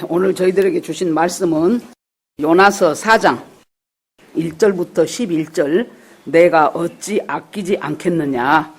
오늘 저희들에게 주신 말씀은 요나서 4장 1절부터 11절 내가 어찌 아끼지 않겠느냐.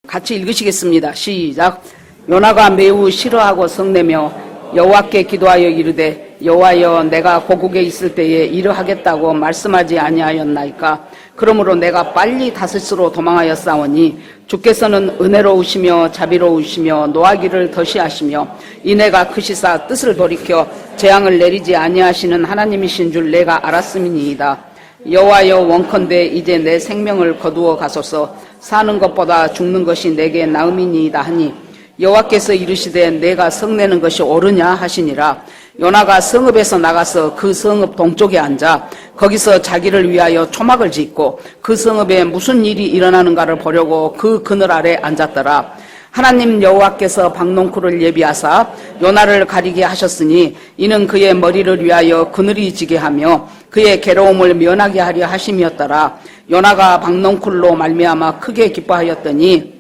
같이 읽으시겠습니다. 시작. 요나가 매우 싫어하고 성내며 여호와께 기도하여 이르되 여호와여 내가 고국에 있을 때에 이러하겠다고 말씀하지 아니하였나이까. 그러므로 내가 빨리 다스스로 도망하였사오니 주께서는 은혜로우시며 자비로우시며 노하기를 더시하시며 인애가 크시사 뜻을 돌이켜 재앙을 내리지 아니하시는 하나님이신 줄 내가 알았음이니이다. 여호와여 원컨대 이제 내 생명을 거두어 가소서. 사는 것보다 죽는 것이 내게 나음이니이다 하니 여호와께서 이르시되 내가 성내는 것이 옳으냐 하시니라. 요나가 성읍에서 나가서 그 성읍 동쪽에 앉아 거기서 자기를 위하여 초막을 짓고 그 성읍에 무슨 일이 일어나는가를 보려고 그 그늘 아래 앉았더라. 하나님 여호와께서 박농쿨을 예비하사 요나를 가리게 하셨으니 이는 그의 머리를 위하여 그늘이 지게 하며 그의 괴로움을 면하게 하려 하심이었더라. 요나가 박농쿨로 말미암아 크게 기뻐하였더니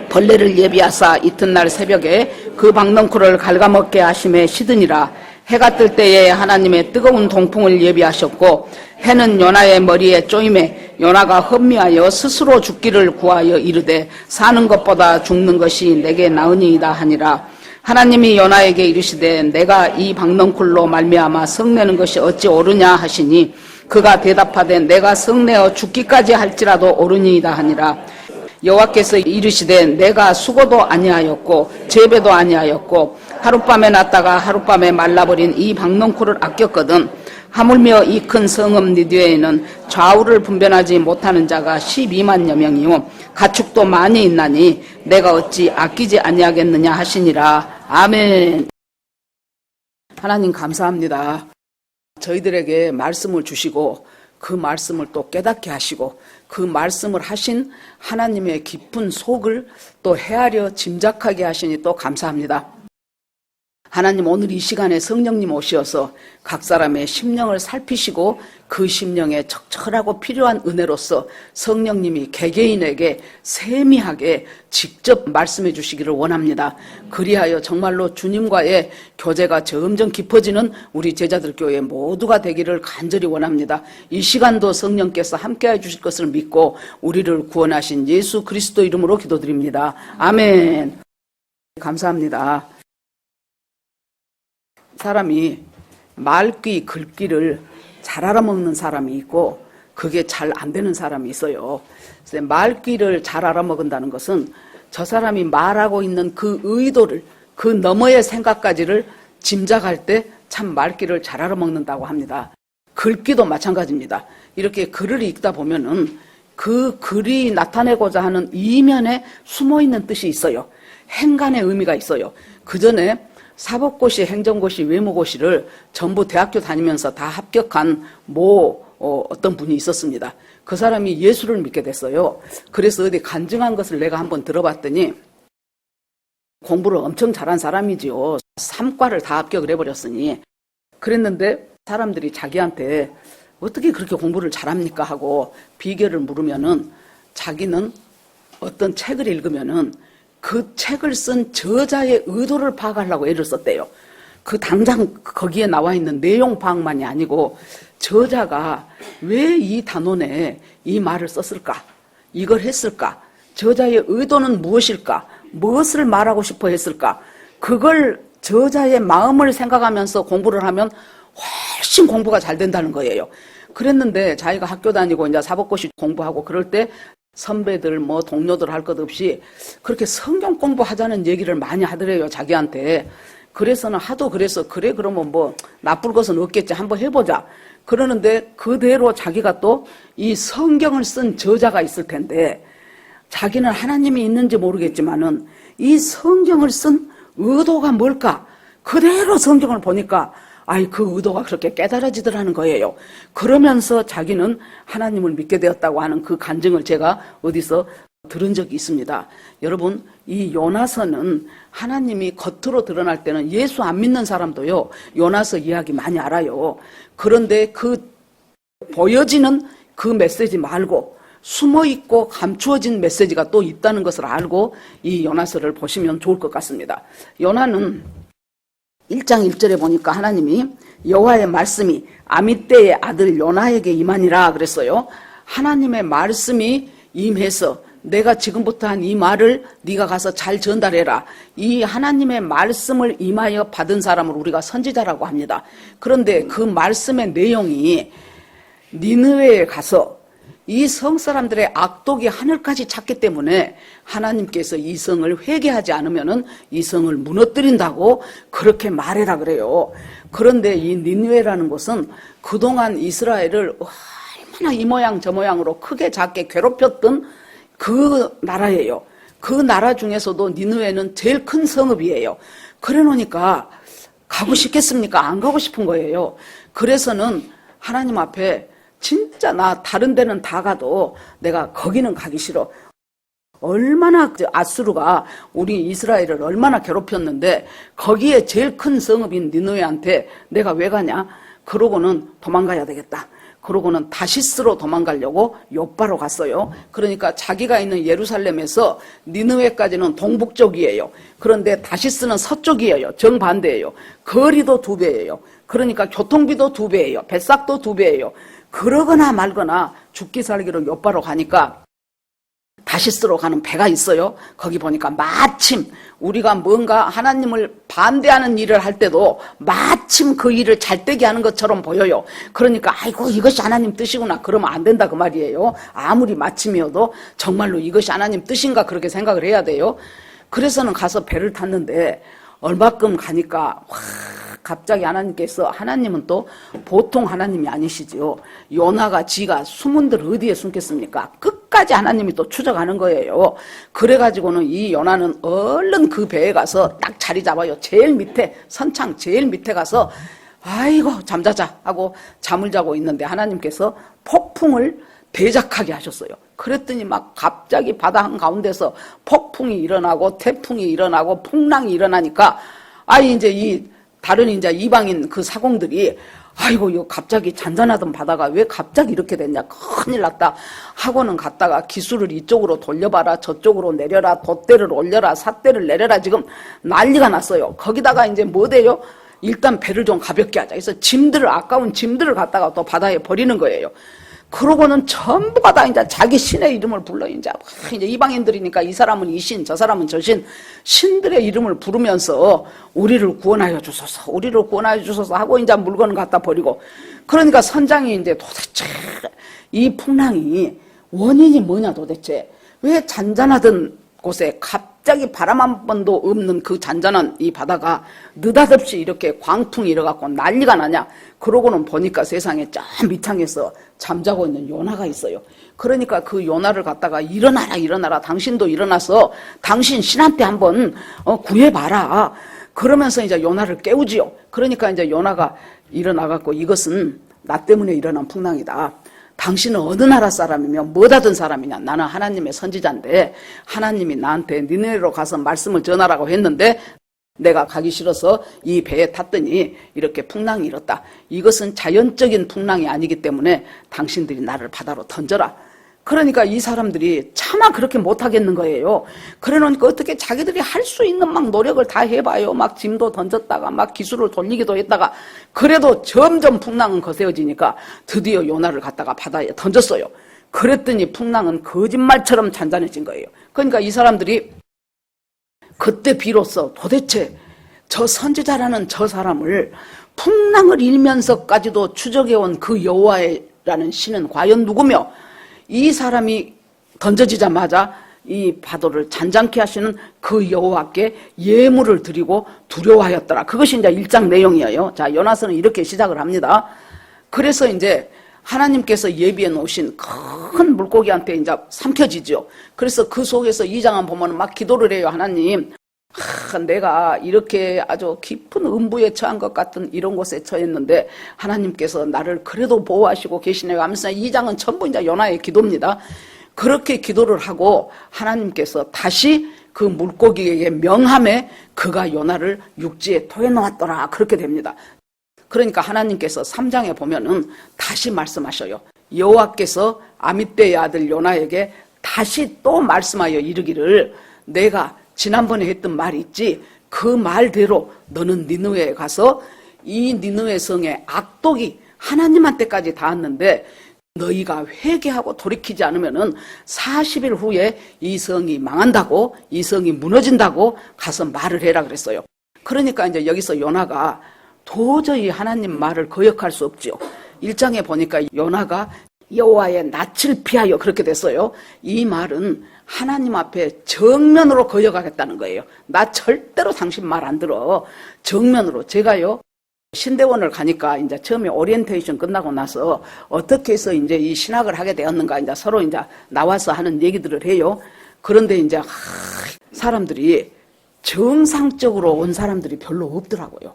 벌레를 예비하사 이튿날 새벽에 그 박넝쿨을 갉아먹게 하심에 시드니라. 해가 뜰 때에 하나님의 뜨거운 동풍을 예비하셨고 해는 요나의 머리에 쪼임에 요나가 헌미하여 스스로 죽기를 구하여 이르되 사는 것보다 죽는 것이 내게 나으니이다 하니라. 하나님이 요나에게 이르시되 내가 이 박넝쿨로 말미암아 성내는 것이 어찌 옳으냐 하시니 그가 대답하되 내가 성내어 죽기까지 할지라도 옳으니이다 하니라. 여호와께서 이르시되 내가 수고도 아니하였고 재배도 아니하였고 하룻밤에 났다가 하룻밤에 말라버린 이 박넝쿨을 아꼈거든. 하물며 이 큰 성읍 니드웨에는 좌우를 분별하지 못하는 자가 12만여 명이요 가축도 많이 있나니 내가 어찌 아끼지 아니하겠느냐 하시니라. 아멘. 하나님 감사합니다. 저희들에게 말씀을 주시고 그 말씀을 또 깨닫게 하시고 그 말씀을 하신 하나님의 깊은 속을 또 헤아려 짐작하게 하시니 또 감사합니다. 하나님 오늘 이 시간에 성령님 오셔서 각 사람의 심령을 살피시고 그 심령에 적절하고 필요한 은혜로서 성령님이 개개인에게 세미하게 직접 말씀해 주시기를 원합니다. 그리하여 정말로 주님과의 교제가 점점 깊어지는 우리 제자들 교회 모두가 되기를 간절히 원합니다. 이 시간도 성령께서 함께해 주실 것을 믿고 우리를 구원하신 예수 그리스도 이름으로 기도드립니다. 아멘. 감사합니다. 사람이 말귀, 글귀를 잘 알아먹는 사람이 있고 그게 잘 안 되는 사람이 있어요. 그래서 말귀를 잘 알아먹는다는 것은 저 사람이 말하고 있는 그 의도를 그 너머의 생각까지를 짐작할 때 참 말귀를 잘 알아먹는다고 합니다. 글귀도 마찬가지입니다. 이렇게 글을 읽다 보면은 그 글이 나타내고자 하는 이면에 숨어있는 뜻이 있어요. 행간의 의미가 있어요. 그 전에 사법고시, 행정고시, 외무고시를 전부 대학교 다니면서 다 합격한 어떤 분이 있었습니다. 그 사람이 예수를 믿게 됐어요. 그래서 어디 간증한 것을 내가 한번 들어봤더니 공부를 엄청 잘한 사람이지요. 3과를 다 합격을 해버렸으니. 그랬는데 사람들이 자기한테 어떻게 그렇게 공부를 잘합니까 하고 비결을 물으면은 자기는 어떤 책을 읽으면은 그 책을 쓴 저자의 의도를 파악하려고 애를 썼대요. 그 당장 거기에 나와 있는 내용 파악만이 아니고 저자가 왜 이 단원에 이 말을 썼을까? 이걸 했을까? 저자의 의도는 무엇일까? 무엇을 말하고 싶어 했을까? 그걸 저자의 마음을 생각하면서 공부를 하면 훨씬 공부가 잘 된다는 거예요. 그랬는데 자기가 학교 다니고 이제 사법고시 공부하고 그럴 때 선배들 동료들 할 것 없이 그렇게 성경 공부하자는 얘기를 많이 하더래요. 자기한테. 그래서는 하도 그래서 그래 그러면 나쁠 것은 없겠지 한번 해보자. 그러는데 그대로 자기가 또 이 성경을 쓴 저자가 있을 텐데 자기는 하나님이 있는지 모르겠지만은 이 성경을 쓴 의도가 뭘까? 그대로 성경을 보니까 그 의도가 그렇게 깨달아지더라는 거예요. 그러면서 자기는 하나님을 믿게 되었다고 하는 그 간증을 제가 어디서 들은 적이 있습니다. 여러분, 이 요나서는 하나님이 겉으로 드러날 때는 예수 안 믿는 사람도요, 요나서 이야기 많이 알아요. 그런데 그 보여지는 그 메시지 말고 숨어있고 감추어진 메시지가 또 있다는 것을 알고 이 요나서를 보시면 좋을 것 같습니다. 요나는 1장 1절에 보니까 하나님이 여호와의 말씀이 아미떼의 아들 요나에게 임하니라 그랬어요. 하나님의 말씀이 임해서 내가 지금부터 한 이 말을 네가 가서 잘 전달해라. 이 하나님의 말씀을 임하여 받은 사람을 우리가 선지자라고 합니다. 그런데 그 말씀의 내용이 니느웨에 가서 이 성 사람들의 악독이 하늘까지 찼기 때문에 하나님께서 이 성을 회개하지 않으면은 이 성을 무너뜨린다고 그렇게 말해라 그래요. 그런데 이 니느웨라는 곳은 그동안 이스라엘을 얼마나 이 모양 저 모양으로 크게 작게 괴롭혔던 그 나라예요. 그 나라 중에서도 니느웨는 제일 큰 성읍이에요. 그래 놓으니까 가고 싶겠습니까? 안 가고 싶은 거예요. 그래서는 하나님 앞에 진짜 나 다른 데는 다 가도 내가 거기는 가기 싫어. 얼마나 아수르가 우리 이스라엘을 얼마나 괴롭혔는데 거기에 제일 큰 성읍인 니느웨한테 내가 왜 가냐? 그러고는 도망가야 되겠다. 그러고는 다시스로 도망가려고 욥바로 갔어요. 그러니까 자기가 있는 예루살렘에서 니느웨까지는 동북쪽이에요. 그런데 다시스는 서쪽이에요. 정반대예요. 거리도 2배예요. 그러니까 교통비도 2배예요. 배싹도 2배예요. 그러거나 말거나 죽기 살기로 욥바로 가니까 다시스로 가는 배가 있어요. 거기 보니까 마침 우리가 뭔가 하나님을 반대하는 일을 할 때도 마침 그 일을 잘되게 하는 것처럼 보여요. 그러니까 아이고 이것이 하나님 뜻이구나 그러면 안 된다 그 말이에요. 아무리 마침이어도 정말로 이것이 하나님 뜻인가 그렇게 생각을 해야 돼요. 그래서는 가서 배를 탔는데 얼마큼 가니까 갑자기 하나님께서, 하나님은 또 보통 하나님이 아니시지요. 요나가 지가 숨은들 어디에 숨겠습니까? 끝까지 하나님이 또 추적하는 거예요. 그래가지고는 이 요나는 얼른 그 배에 가서 딱 자리 잡아요. 제일 밑에, 선창 제일 밑에 가서 아이고 잠자자 하고 잠을 자고 있는데 하나님께서 폭풍을 대작하게 하셨어요. 그랬더니 막 갑자기 바다 한가운데서 폭풍이 일어나고 태풍이 일어나고 풍랑이 일어나니까 이제 이 다른 이제 이방인 그 사공들이 아이고 이거 갑자기 잔잔하던 바다가 왜 갑자기 이렇게 됐냐 큰일 났다 하고는 갔다가 기술을 이쪽으로 돌려봐라 저쪽으로 내려라 돛대를 올려라 삿대를 내려라 지금 난리가 났어요. 거기다가 이제 뭐 돼요? 일단 배를 좀 가볍게 하자. 그래서 아까운 짐들을 갖다가 또 바다에 버리는 거예요. 그러고는 전부가 다 이제 자기 신의 이름을 불러 이제 이방인들이니까 이 사람은 이 신, 저 사람은 저 신, 신들의 이름을 부르면서 우리를 구원하여 주소서, 우리를 구원하여 주소서 하고 이제 물건을 갖다 버리고 그러니까 선장이 이제 도대체 이 풍랑이 원인이 뭐냐 도대체 왜 잔잔하던 곳에 갑자기 바람 한 번도 없는 그 잔잔한 이 바다가 느닷없이 이렇게 광풍이 일어갖고 난리가 나냐. 그러고는 보니까 세상에 저 밑창에서 잠자고 있는 요나가 있어요. 그러니까 그 요나를 갖다가 일어나라 당신도 일어나서 당신 신한테 한번 구해봐라. 그러면서 이제 요나를 깨우지요. 그러니까 이제 요나가 일어나갖고 이것은 나 때문에 일어난 풍랑이다. 당신은 어느 나라 사람이며 뭐 하던 사람이냐. 나는 하나님의 선지자인데 하나님이 나한테 니네로 가서 말씀을 전하라고 했는데 내가 가기 싫어서 이 배에 탔더니 이렇게 풍랑이 일었다. 이것은 자연적인 풍랑이 아니기 때문에 당신들이 나를 바다로 던져라. 그러니까 이 사람들이 차마 그렇게 못하겠는 거예요. 그래 놓으니까 어떻게 자기들이 할 수 있는 막 노력을 다 해봐요. 막 짐도 던졌다가 막 기술을 돌리기도 했다가 그래도 점점 풍랑은 거세어지니까 드디어 요나를 갖다가 바다에 던졌어요. 그랬더니 풍랑은 거짓말처럼 잔잔해진 거예요. 그러니까 이 사람들이 그때 비로소 도대체 저 선지자라는 저 사람을 풍랑을 일면서까지도 추적해온 그 여호와라는 신은 과연 누구며 이 사람이 던져지자마자 이 파도를 잔잔케 하시는 그 여호와께 예물을 드리고 두려워하였더라. 그것이 이제 1장 내용이에요. 자, 요나서는 이렇게 시작을 합니다. 그래서 이제 하나님께서 예비해 놓으신 큰 물고기한테 이제 삼켜지죠. 그래서 그 속에서 2장을 보면 막 기도를 해요. 하나님, 내가 이렇게 아주 깊은 음부에 처한 것 같은 이런 곳에 처했는데 하나님께서 나를 그래도 보호하시고 계시네요 하면서 2장은 전부 이제 요나의 기도입니다. 그렇게 기도를 하고 하나님께서 다시 그 물고기에게 명함에 그가 요나를 육지에 토해놓았더라. 그렇게 됩니다. 그러니까 하나님께서 3장에 보면은 다시 말씀하셔요. 여호와께서 아미떼의 아들 요나에게 다시 또 말씀하여 이르기를 내가 지난번에 했던 말이 있지. 그 말대로 너는 니느웨에 가서 이 니느웨 성의 악독이 하나님한테까지 닿았는데 너희가 회개하고 돌이키지 않으면은 40일 후에 이 성이 망한다고, 이 성이 무너진다고 가서 말을 해라 그랬어요. 그러니까 이제 여기서 요나가 도저히 하나님 말을 거역할 수 없지요. 1장에 보니까 요나가 여호와의 낯을 피하여 그렇게 됐어요. 이 말은 하나님 앞에 정면으로 거역하겠다는 거예요. 나 절대로 당신 말 안 들어. 정면으로. 제가요, 신대원을 가니까 이제 처음에 오리엔테이션 끝나고 나서 어떻게 해서 이제 이 신학을 하게 되었는가 이제 서로 이제 나와서 하는 얘기들을 해요. 그런데 이제 사람들이 정상적으로 온 사람들이 별로 없더라고요.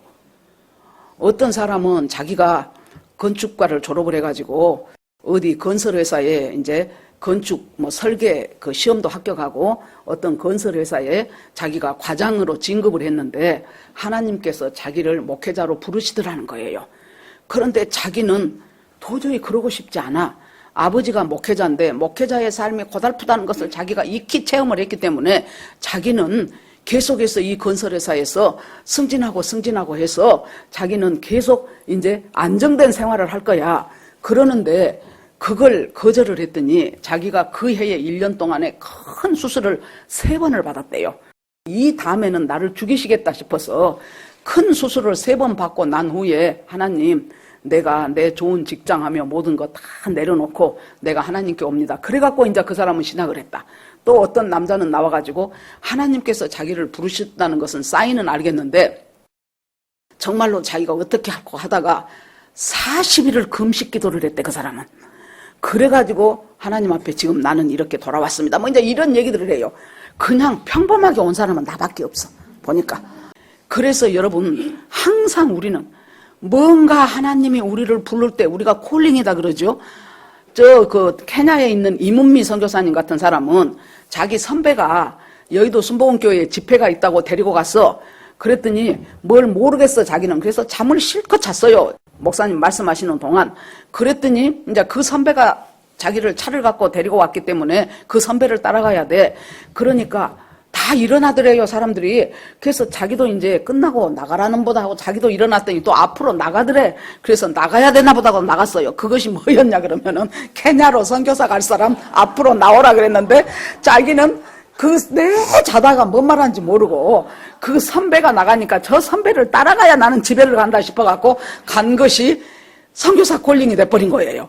어떤 사람은 자기가 건축과를 졸업을 해가지고 어디 건설회사에 이제 건축 설계 그 시험도 합격하고 어떤 건설회사에 자기가 과장으로 진급을 했는데 하나님께서 자기를 목회자로 부르시더라는 거예요. 그런데 자기는 도저히 그러고 싶지 않아. 아버지가 목회자인데 목회자의 삶이 고달프다는 것을 자기가 익히 체험을 했기 때문에 자기는 계속해서 이 건설회사에서 승진하고 해서 자기는 계속 이제 안정된 생활을 할 거야. 그러는데 그걸 거절을 했더니 자기가 그 해에 1년 동안에 큰 수술을 3번을 받았대요. 이 다음에는 나를 죽이시겠다 싶어서 큰 수술을 3번 받고 난 후에 하나님, 내가 내 좋은 직장하며 모든 거 다 내려놓고 내가 하나님께 옵니다. 그래갖고 이제 그 사람은 신학을 했다. 또 어떤 남자는 나와가지고 하나님께서 자기를 부르셨다는 것은 사인은 알겠는데 정말로 자기가 어떻게 할까 하다가 40일을 금식 기도를 했대, 그 사람은. 그래가지고 하나님 앞에 지금 나는 이렇게 돌아왔습니다. 뭐 이제 이런 얘기들을 해요. 그냥 평범하게 온 사람은 나밖에 없어. 보니까. 그래서 여러분, 항상 우리는 뭔가 하나님이 우리를 부를 때 우리가 콜링이다 그러죠. 그 케냐에 있는 이문미 선교사님 같은 사람은 자기 선배가 여의도 순복음교회에 집회가 있다고 데리고 갔어. 그랬더니 뭘 모르겠어, 자기는. 그래서 잠을 실컷 잤어요. 목사님 말씀하시는 동안. 그랬더니 이제 그 선배가 자기를 차를 갖고 데리고 왔기 때문에 그 선배를 따라가야 돼. 그러니까 다 일어나더래요, 사람들이. 그래서 자기도 이제 끝나고 나가라는 보다 하고 자기도 일어났더니 또 앞으로 나가더래. 그래서 나가야 되나 보다 하고 나갔어요. 그것이 뭐였냐 그러면은 케냐로 선교사 갈 사람 앞으로 나오라 그랬는데 자기는 내 자다가 뭔 말하는지 모르고 그 선배가 나가니까 저 선배를 따라가야 나는 집에를 간다 싶어갖고 간 것이 선교사 콜링이 돼버린 거예요.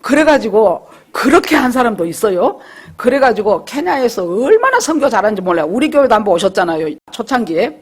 그래가지고 그렇게 한 사람도 있어요. 그래가지고 케냐에서 얼마나 선교 잘하는지 몰라요. 우리 교회도 한번 오셨잖아요, 초창기에.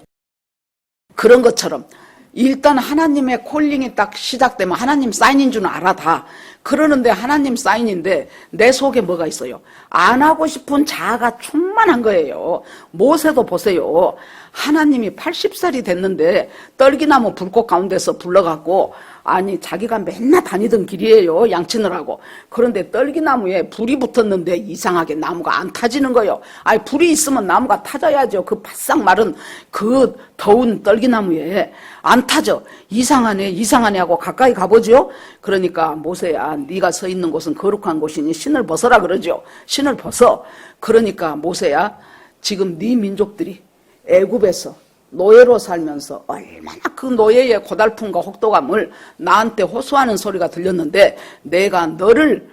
그런 것처럼 일단 하나님의 콜링이 딱 시작되면 하나님 사인인 줄은 알아 다. 그러는데 하나님 사인인데 내 속에 뭐가 있어요? 안 하고 싶은 자아가 충만한 거예요. 모세도 보세요. 하나님이 80살이 됐는데 떨기나무 불꽃 가운데서 불러갖고 아니 자기가 맨날 다니던 길이에요, 양치느라고. 그런데 떨기나무에 불이 붙었는데 이상하게 나무가 안 타지는 거예요. 아니 불이 있으면 나무가 타져야죠. 그 바싹 마른 그 더운 떨기나무에 안 타져. 이상하네 하고 가까이 가보죠. 그러니까 모세야, 네가 서 있는 곳은 거룩한 곳이니 신을 벗어라 그러죠. 신을 벗어. 그러니까 모세야, 지금 네 민족들이 애굽에서 노예로 살면서 얼마나 그 노예의 고달픔과 혹독함을 나한테 호소하는 소리가 들렸는데 내가 너를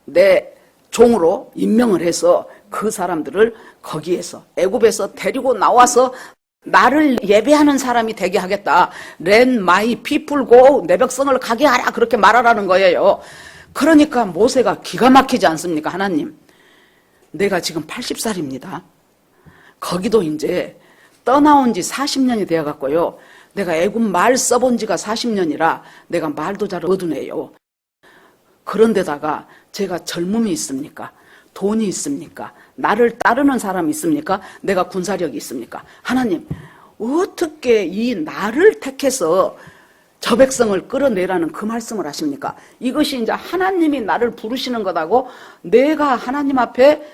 내 종으로 임명을 해서 그 사람들을 거기에서 애굽에서 데리고 나와서 나를 예배하는 사람이 되게 하겠다. Let my people go. 내 백성을 가게 하라. 그렇게 말하라는 거예요. 그러니까 모세가 기가 막히지 않습니까? 하나님, 내가 지금 80살입니다. 거기도 이제 떠나온 지 40년이 되어갔고요. 내가 애굽 말 써본 지가 40년이라 내가 말도 잘 어두네요. 그런데다가 제가 젊음이 있습니까? 돈이 있습니까? 나를 따르는 사람이 있습니까? 내가 군사력이 있습니까? 하나님, 어떻게 이 나를 택해서 저 백성을 끌어내라는 그 말씀을 하십니까? 이것이 이제 하나님이 나를 부르시는 것하고 내가 하나님 앞에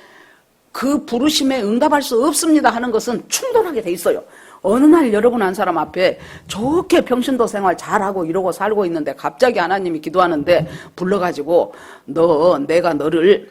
그 부르심에 응답할 수 없습니다 하는 것은 충돌하게 돼 있어요. 어느 날 여러분 한 사람 앞에 좋게 평신도 생활 잘하고 이러고 살고 있는데 갑자기 하나님이 기도하는데 불러가지고 내가 너를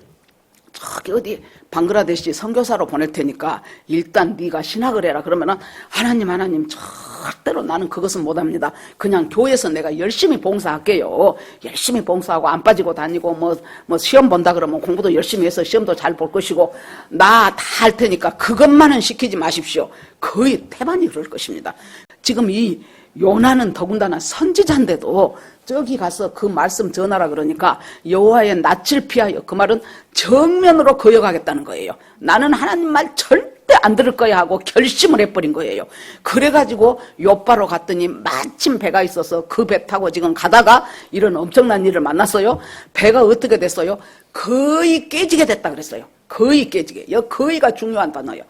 저기 어디 방글라데시 선교사로 보낼 테니까 일단 네가 신학을 해라. 그러면은 하나님 절대로 나는 그것은 못합니다. 그냥 교회에서 내가 열심히 봉사할게요. 열심히 봉사하고 안 빠지고 다니고 뭐 시험 본다 그러면 공부도 열심히 해서 시험도 잘 볼 것이고 나 다 할 테니까 그것만은 시키지 마십시오. 거의 태반이 그럴 것입니다. 지금 이 요나는 더군다나 선지자인데도 저기 가서 그 말씀 전하라 그러니까 여호와의 낯을 피하여, 그 말은 정면으로 거역하겠다는 거예요. 나는 하나님 말 절대 안 들을 거야 하고 결심을 해버린 거예요. 그래가지고 요바로 갔더니 마침 배가 있어서 그 배 타고 지금 가다가 이런 엄청난 일을 만났어요. 배가 어떻게 됐어요? 거의 깨지게 됐다 그랬어요. 거의 깨지게. 거의가 중요한 단어예요.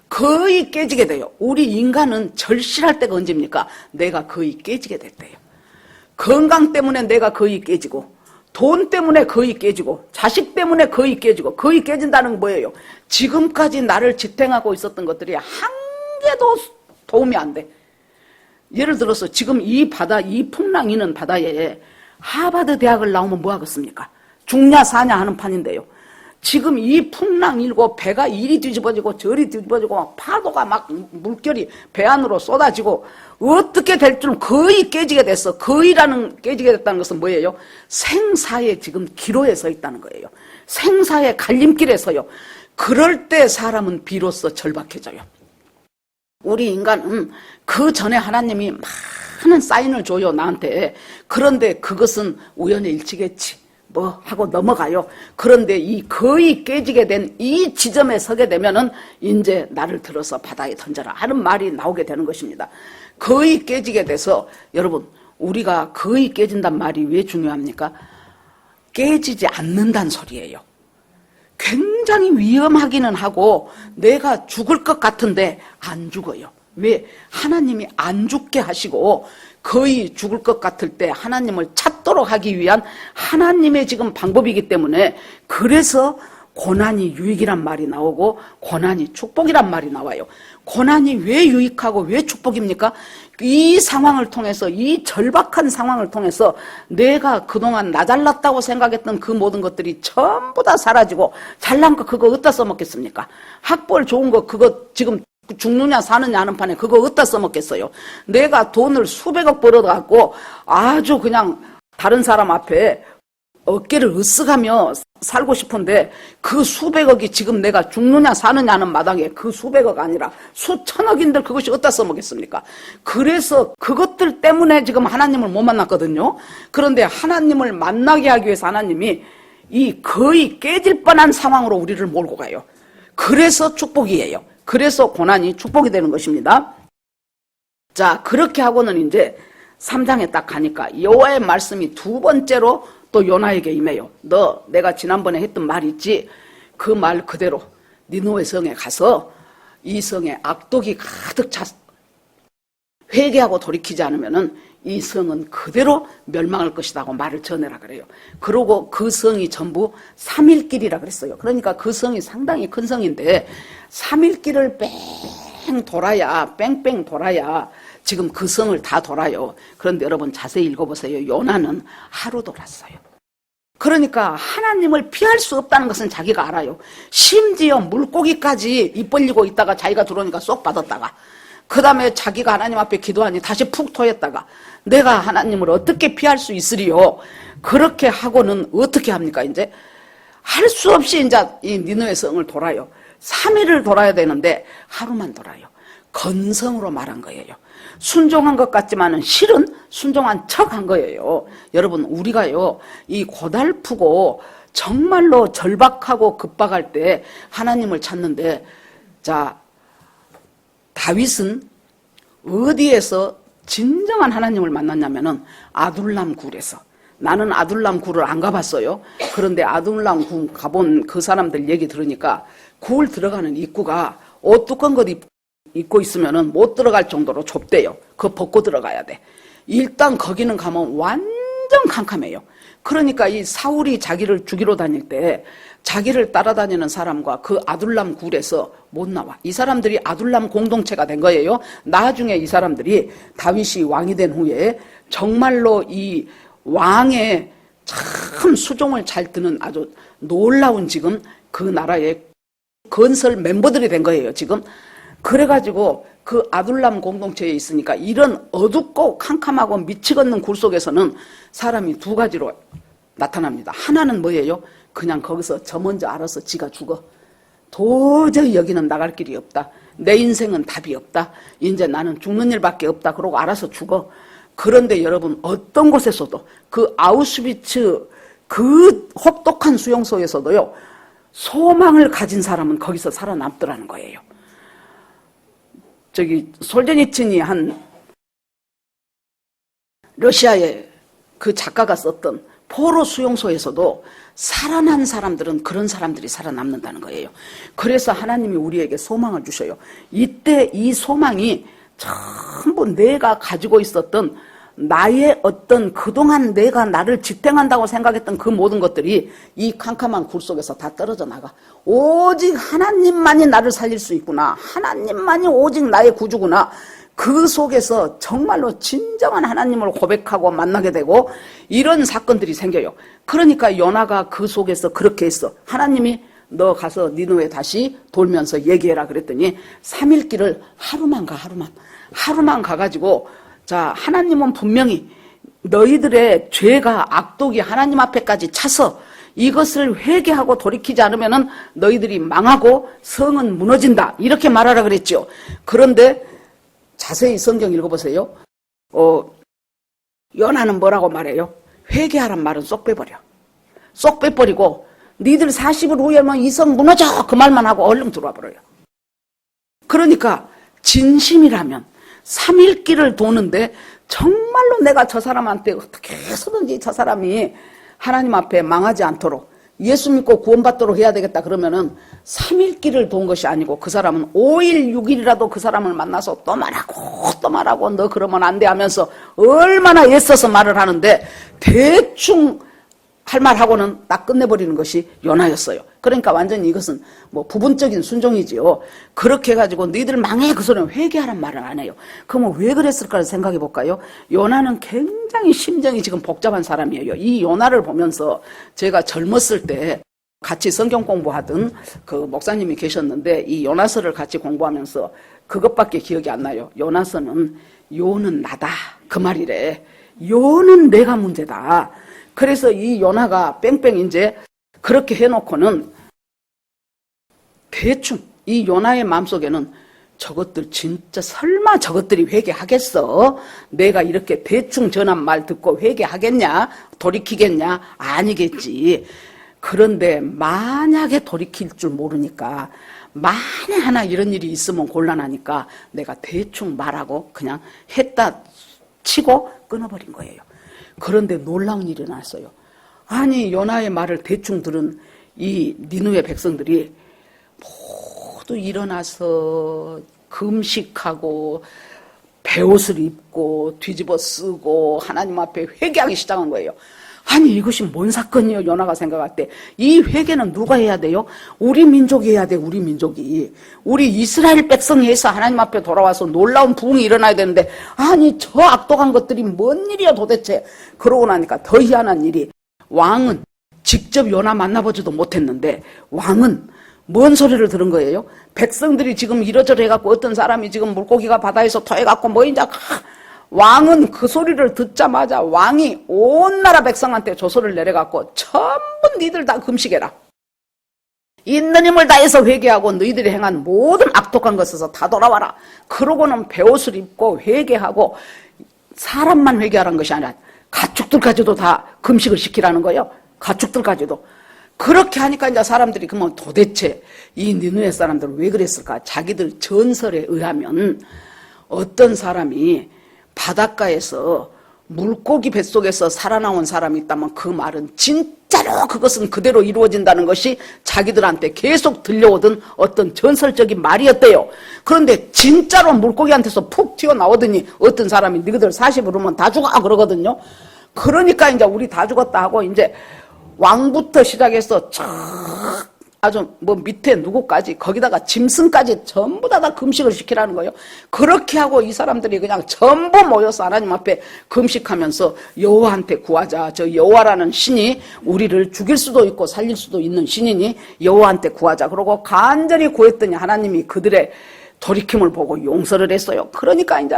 거의 깨지게 돼요. 우리 인간은 절실할 때가 언제입니까? 내가 거의 깨지게 될 때예요. 건강 때문에 내가 거의 깨지고, 돈 때문에 거의 깨지고, 자식 때문에 거의 깨지고, 거의 깨진다는 건 뭐예요? 지금까지 나를 지탱하고 있었던 것들이 한 개도 도움이 안 돼. 예를 들어서 지금 이 바다, 이 풍랑 이는 바다에 하버드 대학을 나오면 뭐 하겠습니까? 죽냐 사냐 하는 판인데요. 지금 이 풍랑 일고 배가 이리 뒤집어지고 저리 뒤집어지고 막 파도가 막 물결이 배 안으로 쏟아지고 어떻게 될 줄 거의 깨지게 됐어. 거의라는 깨지게 됐다는 것은 뭐예요? 생사의 지금 기로에 서 있다는 거예요. 생사의 갈림길에 서요. 그럴 때 사람은 비로소 절박해져요. 우리 인간은 그 전에 하나님이 많은 사인을 줘요, 나한테. 그런데 그것은 우연의 일치겠지. 뭐 하고 넘어가요. 그런데 이 거의 깨지게 된 이 지점에 서게 되면은 이제 나를 들어서 바다에 던져라 하는 말이 나오게 되는 것입니다. 거의 깨지게 돼서 여러분, 우리가 거의 깨진단 말이 왜 중요합니까? 깨지지 않는다는 소리예요. 굉장히 위험하기는 하고 내가 죽을 것 같은데 안 죽어요. 왜? 하나님이 안 죽게 하시고 거의 죽을 것 같을 때 하나님을 찾도록 하기 위한 하나님의 지금 방법이기 때문에, 그래서 고난이 유익이란 말이 나오고 고난이 축복이란 말이 나와요. 고난이 왜 유익하고 왜 축복입니까? 이 상황을 통해서, 이 절박한 상황을 통해서 내가 그동안 나 잘났다고 생각했던 그 모든 것들이 전부 다 사라지고, 잘난 거 그거 어디다 써먹겠습니까? 학벌 좋은 거 그거 지금 죽느냐 사느냐 하는 판에 그거 어디다 써먹겠어요? 내가 돈을 수백억 벌어갖고 아주 그냥 다른 사람 앞에 어깨를 으쓱하며 살고 싶은데 그 수백억이 지금 내가 죽느냐 사느냐 하는 마당에 그 수백억 아니라 수천억인들 그것이 어디다 써먹겠습니까? 그래서 그것들 때문에 지금 하나님을 못 만났거든요. 그런데 하나님을 만나게 하기 위해서 하나님이 이 거의 깨질 뻔한 상황으로 우리를 몰고 가요. 그래서 축복이에요. 그래서 고난이 축복이 되는 것입니다. 자, 그렇게 하고는 이제 3장에 딱 가니까 여호와의 말씀이 두 번째로 또 요나에게 임해요. 너 내가 지난번에 했던 말 있지? 그 말 그대로 니느웨 성에 가서 이 성에 악독이 가득 찼, 회개하고 돌이키지 않으면은 이 성은 그대로 멸망할 것이라고 말을 전해라 그래요. 그러고 그 성이 전부 3일길이라 그랬어요. 그러니까 그 성이 상당히 큰 성인데 3일길을 뺑뺑 돌아야 지금 그 성을 다 돌아요. 그런데 여러분 자세히 읽어보세요. 요나는 하루 돌았어요. 그러니까 하나님을 피할 수 없다는 것은 자기가 알아요. 심지어 물고기까지 입 벌리고 있다가 자기가 들어오니까 쏙 받았다가, 그 다음에 자기가 하나님 앞에 기도하니 다시 푹 토했다가 내가 하나님을 어떻게 피할 수 있으리요? 그렇게 하고는 어떻게 합니까? 이제 할 수 없이 이제 이 니느웨 성을 돌아요. 3일을 돌아야 되는데 하루만 돌아요. 건성으로 말한 거예요. 순종한 것 같지만은 실은 순종한 척한 거예요. 여러분, 우리가요, 이 고달프고 정말로 절박하고 급박할 때 하나님을 찾는데, 자, 다윗은 어디에서 진정한 하나님을 만났냐면은 아둘람 굴에서. 나는 아둘람 굴을 안 가봤어요. 그런데 아둘람 굴 가본 그 사람들 얘기 들으니까 굴 들어가는 입구가 옷 두꺼운 것 입고 있으면은 못 들어갈 정도로 좁대요. 그거 벗고 들어가야 돼. 일단 거기는 가면 완전 캄캄해요. 그러니까 이 사울이 자기를 죽이러 다닐 때 자기를 따라다니는 사람과 그 아둘람 굴에서 못 나와. 이 사람들이 아둘람 공동체가 된 거예요. 나중에 이 사람들이 다윗이 왕이 된 후에 정말로 이 왕의 참 수종을 잘 드는 아주 놀라운 지금 그 나라의 건설 멤버들이 된 거예요, 지금. 그래가지고 그 아둘람 공동체에 있으니까 이런 어둡고 캄캄하고 미치겠는 굴 속에서는 사람이 두 가지로 나타납니다. 하나는 뭐예요? 그냥 거기서 저 먼저 알아서 지가 죽어. 도저히 여기는 나갈 길이 없다. 내 인생은 답이 없다. 이제 나는 죽는 일밖에 없다. 그러고 알아서 죽어. 그런데 여러분, 어떤 곳에서도 그 아우슈비츠 그 혹독한 수용소에서도요, 소망을 가진 사람은 거기서 살아남더라는 거예요. 솔제니친이 한 러시아의 그 작가가 썼던 포로 수용소에서도 살아난 사람들은 그런 사람들이 살아남는다는 거예요. 그래서 하나님이 우리에게 소망을 주셔요. 이때 이 소망이 전부 내가 가지고 있었던 나의 어떤 그동안 내가 나를 지탱한다고 생각했던 그 모든 것들이 이 캄캄한 굴 속에서 다 떨어져 나가. 오직 하나님만이 나를 살릴 수 있구나. 하나님만이 오직 나의 구주구나. 그 속에서 정말로 진정한 하나님을 고백하고 만나게 되고 이런 사건들이 생겨요. 그러니까 요나가 그 속에서 그렇게 했어. 하나님이 너 가서 니느웨 다시 돌면서 얘기해라 그랬더니 3일 길을 하루만 가. 하루만 가가지고 자, 하나님은 분명히 너희들의 죄가 악독이 하나님 앞에까지 차서 이것을 회개하고 돌이키지 않으면 너희들이 망하고 성은 무너진다. 이렇게 말하라 그랬죠. 그런데 자세히 성경 읽어보세요. 요나는 뭐라고 말해요? 회개하란 말은 쏙 빼버려. 쏙 빼버리고 니들 40일 후에만 이 성 무너져 그 말만 하고 얼른 들어와 버려요. 그러니까 진심이라면 3일 길을 도는데 정말로 내가 저 사람한테 어떻게 해서든지 저 사람이 하나님 앞에 망하지 않도록 예수 믿고 구원받도록 해야 되겠다 그러면은 3일 길을 돈 것이 아니고 그 사람은 5일 6일이라도 그 사람을 만나서 또 말하고 너 그러면 안 돼 하면서 얼마나 애써서 말을 하는데 대충 할 말하고는 딱 끝내버리는 것이 요나였어요. 그러니까 완전히 이것은 뭐 부분적인 순종이지요. 그렇게 해가지고 너희들 망해 그 소리는 회개하란 말을 안 해요. 그러면 왜 그랬을까를 생각해 볼까요? 요나는 굉장히 심정이 지금 복잡한 사람이에요. 이 요나를 보면서 제가 젊었을 때 같이 성경 공부하던 그 목사님이 계셨는데 이 요나서를 같이 공부하면서 그것밖에 기억이 안 나요. 요나서는 요는 나다 그 말이래. 요는 내가 문제다. 그래서 이 요나가 뺑뺑 이제 그렇게 해놓고는 대충 이 요나의 마음속에는 저것들 진짜 설마 저것들이 회개하겠어? 내가 이렇게 대충 전한 말 듣고 회개하겠냐? 돌이키겠냐? 아니겠지. 그런데 만약에 돌이킬 줄 모르니까 만에 하나 이런 일이 있으면 곤란하니까 내가 대충 말하고 그냥 했다 치고 끊어버린 거예요. 그런데 놀라운 일이 났어요. 아니 요나의 말을 대충 들은 이 니느웨 백성들이 모두 일어나서 금식하고 베옷을 입고 뒤집어 쓰고 하나님 앞에 회개하기 시작한 거예요. 아니 이것이 뭔 사건이에요? 요나가 생각할 때 이 회개는 누가 해야 돼요? 우리 민족이 해야 돼. 우리 민족이. 우리 이스라엘 백성이 해서 하나님 앞에 돌아와서 놀라운 부흥이 일어나야 되는데 아니 저 악독한 것들이 뭔 일이야 도대체. 그러고 나니까 더 희한한 일이 왕은 직접 요나 만나보지도 못했는데 왕은 뭔 소리를 들은 거예요? 백성들이 지금 이러저러 해갖고 어떤 사람이 지금 물고기가 바다에서 토해갖고 뭐 이제 왕은 그 소리를 듣자마자 왕이 온 나라 백성한테 조서를 내려갖고 전부 니들 다 금식해라. 있는 힘을 다해서 회개하고 너희들이 행한 모든 악독한 것에서 다 돌아와라. 그러고는 베옷을 입고 회개하고 사람만 회개하라는 것이 아니라 가축들까지도 다 금식을 시키라는 거예요. 가축들까지도. 그렇게 하니까 이제 사람들이 그러면 도대체 이 니느웨 사람들은 왜 그랬을까? 자기들 전설에 의하면 어떤 사람이 바닷가에서 물고기 뱃속에서 살아나온 사람이 있다면 그 말은 진짜로 그것은 그대로 이루어진다는 것이 자기들한테 계속 들려오던 어떤 전설적인 말이었대요. 그런데 진짜로 물고기한테서 푹 튀어나오더니 어떤 사람이 너희들 40을 오면 다 죽어 그러거든요. 그러니까 이제 우리 다 죽었다 하고 이제 왕부터 시작해서 쫙 아주 뭐 밑에 누구까지 거기다가 짐승까지 전부 다 금식을 시키라는 거예요. 그렇게 하고 이 사람들이 그냥 전부 모여서 하나님 앞에 금식하면서 여호와한테 구하자. 저 여호와라는 신이 우리를 죽일 수도 있고 살릴 수도 있는 신이니 여호와한테 구하자. 그러고 간절히 구했더니 하나님이 그들의 돌이킴을 보고 용서를 했어요. 그러니까 이제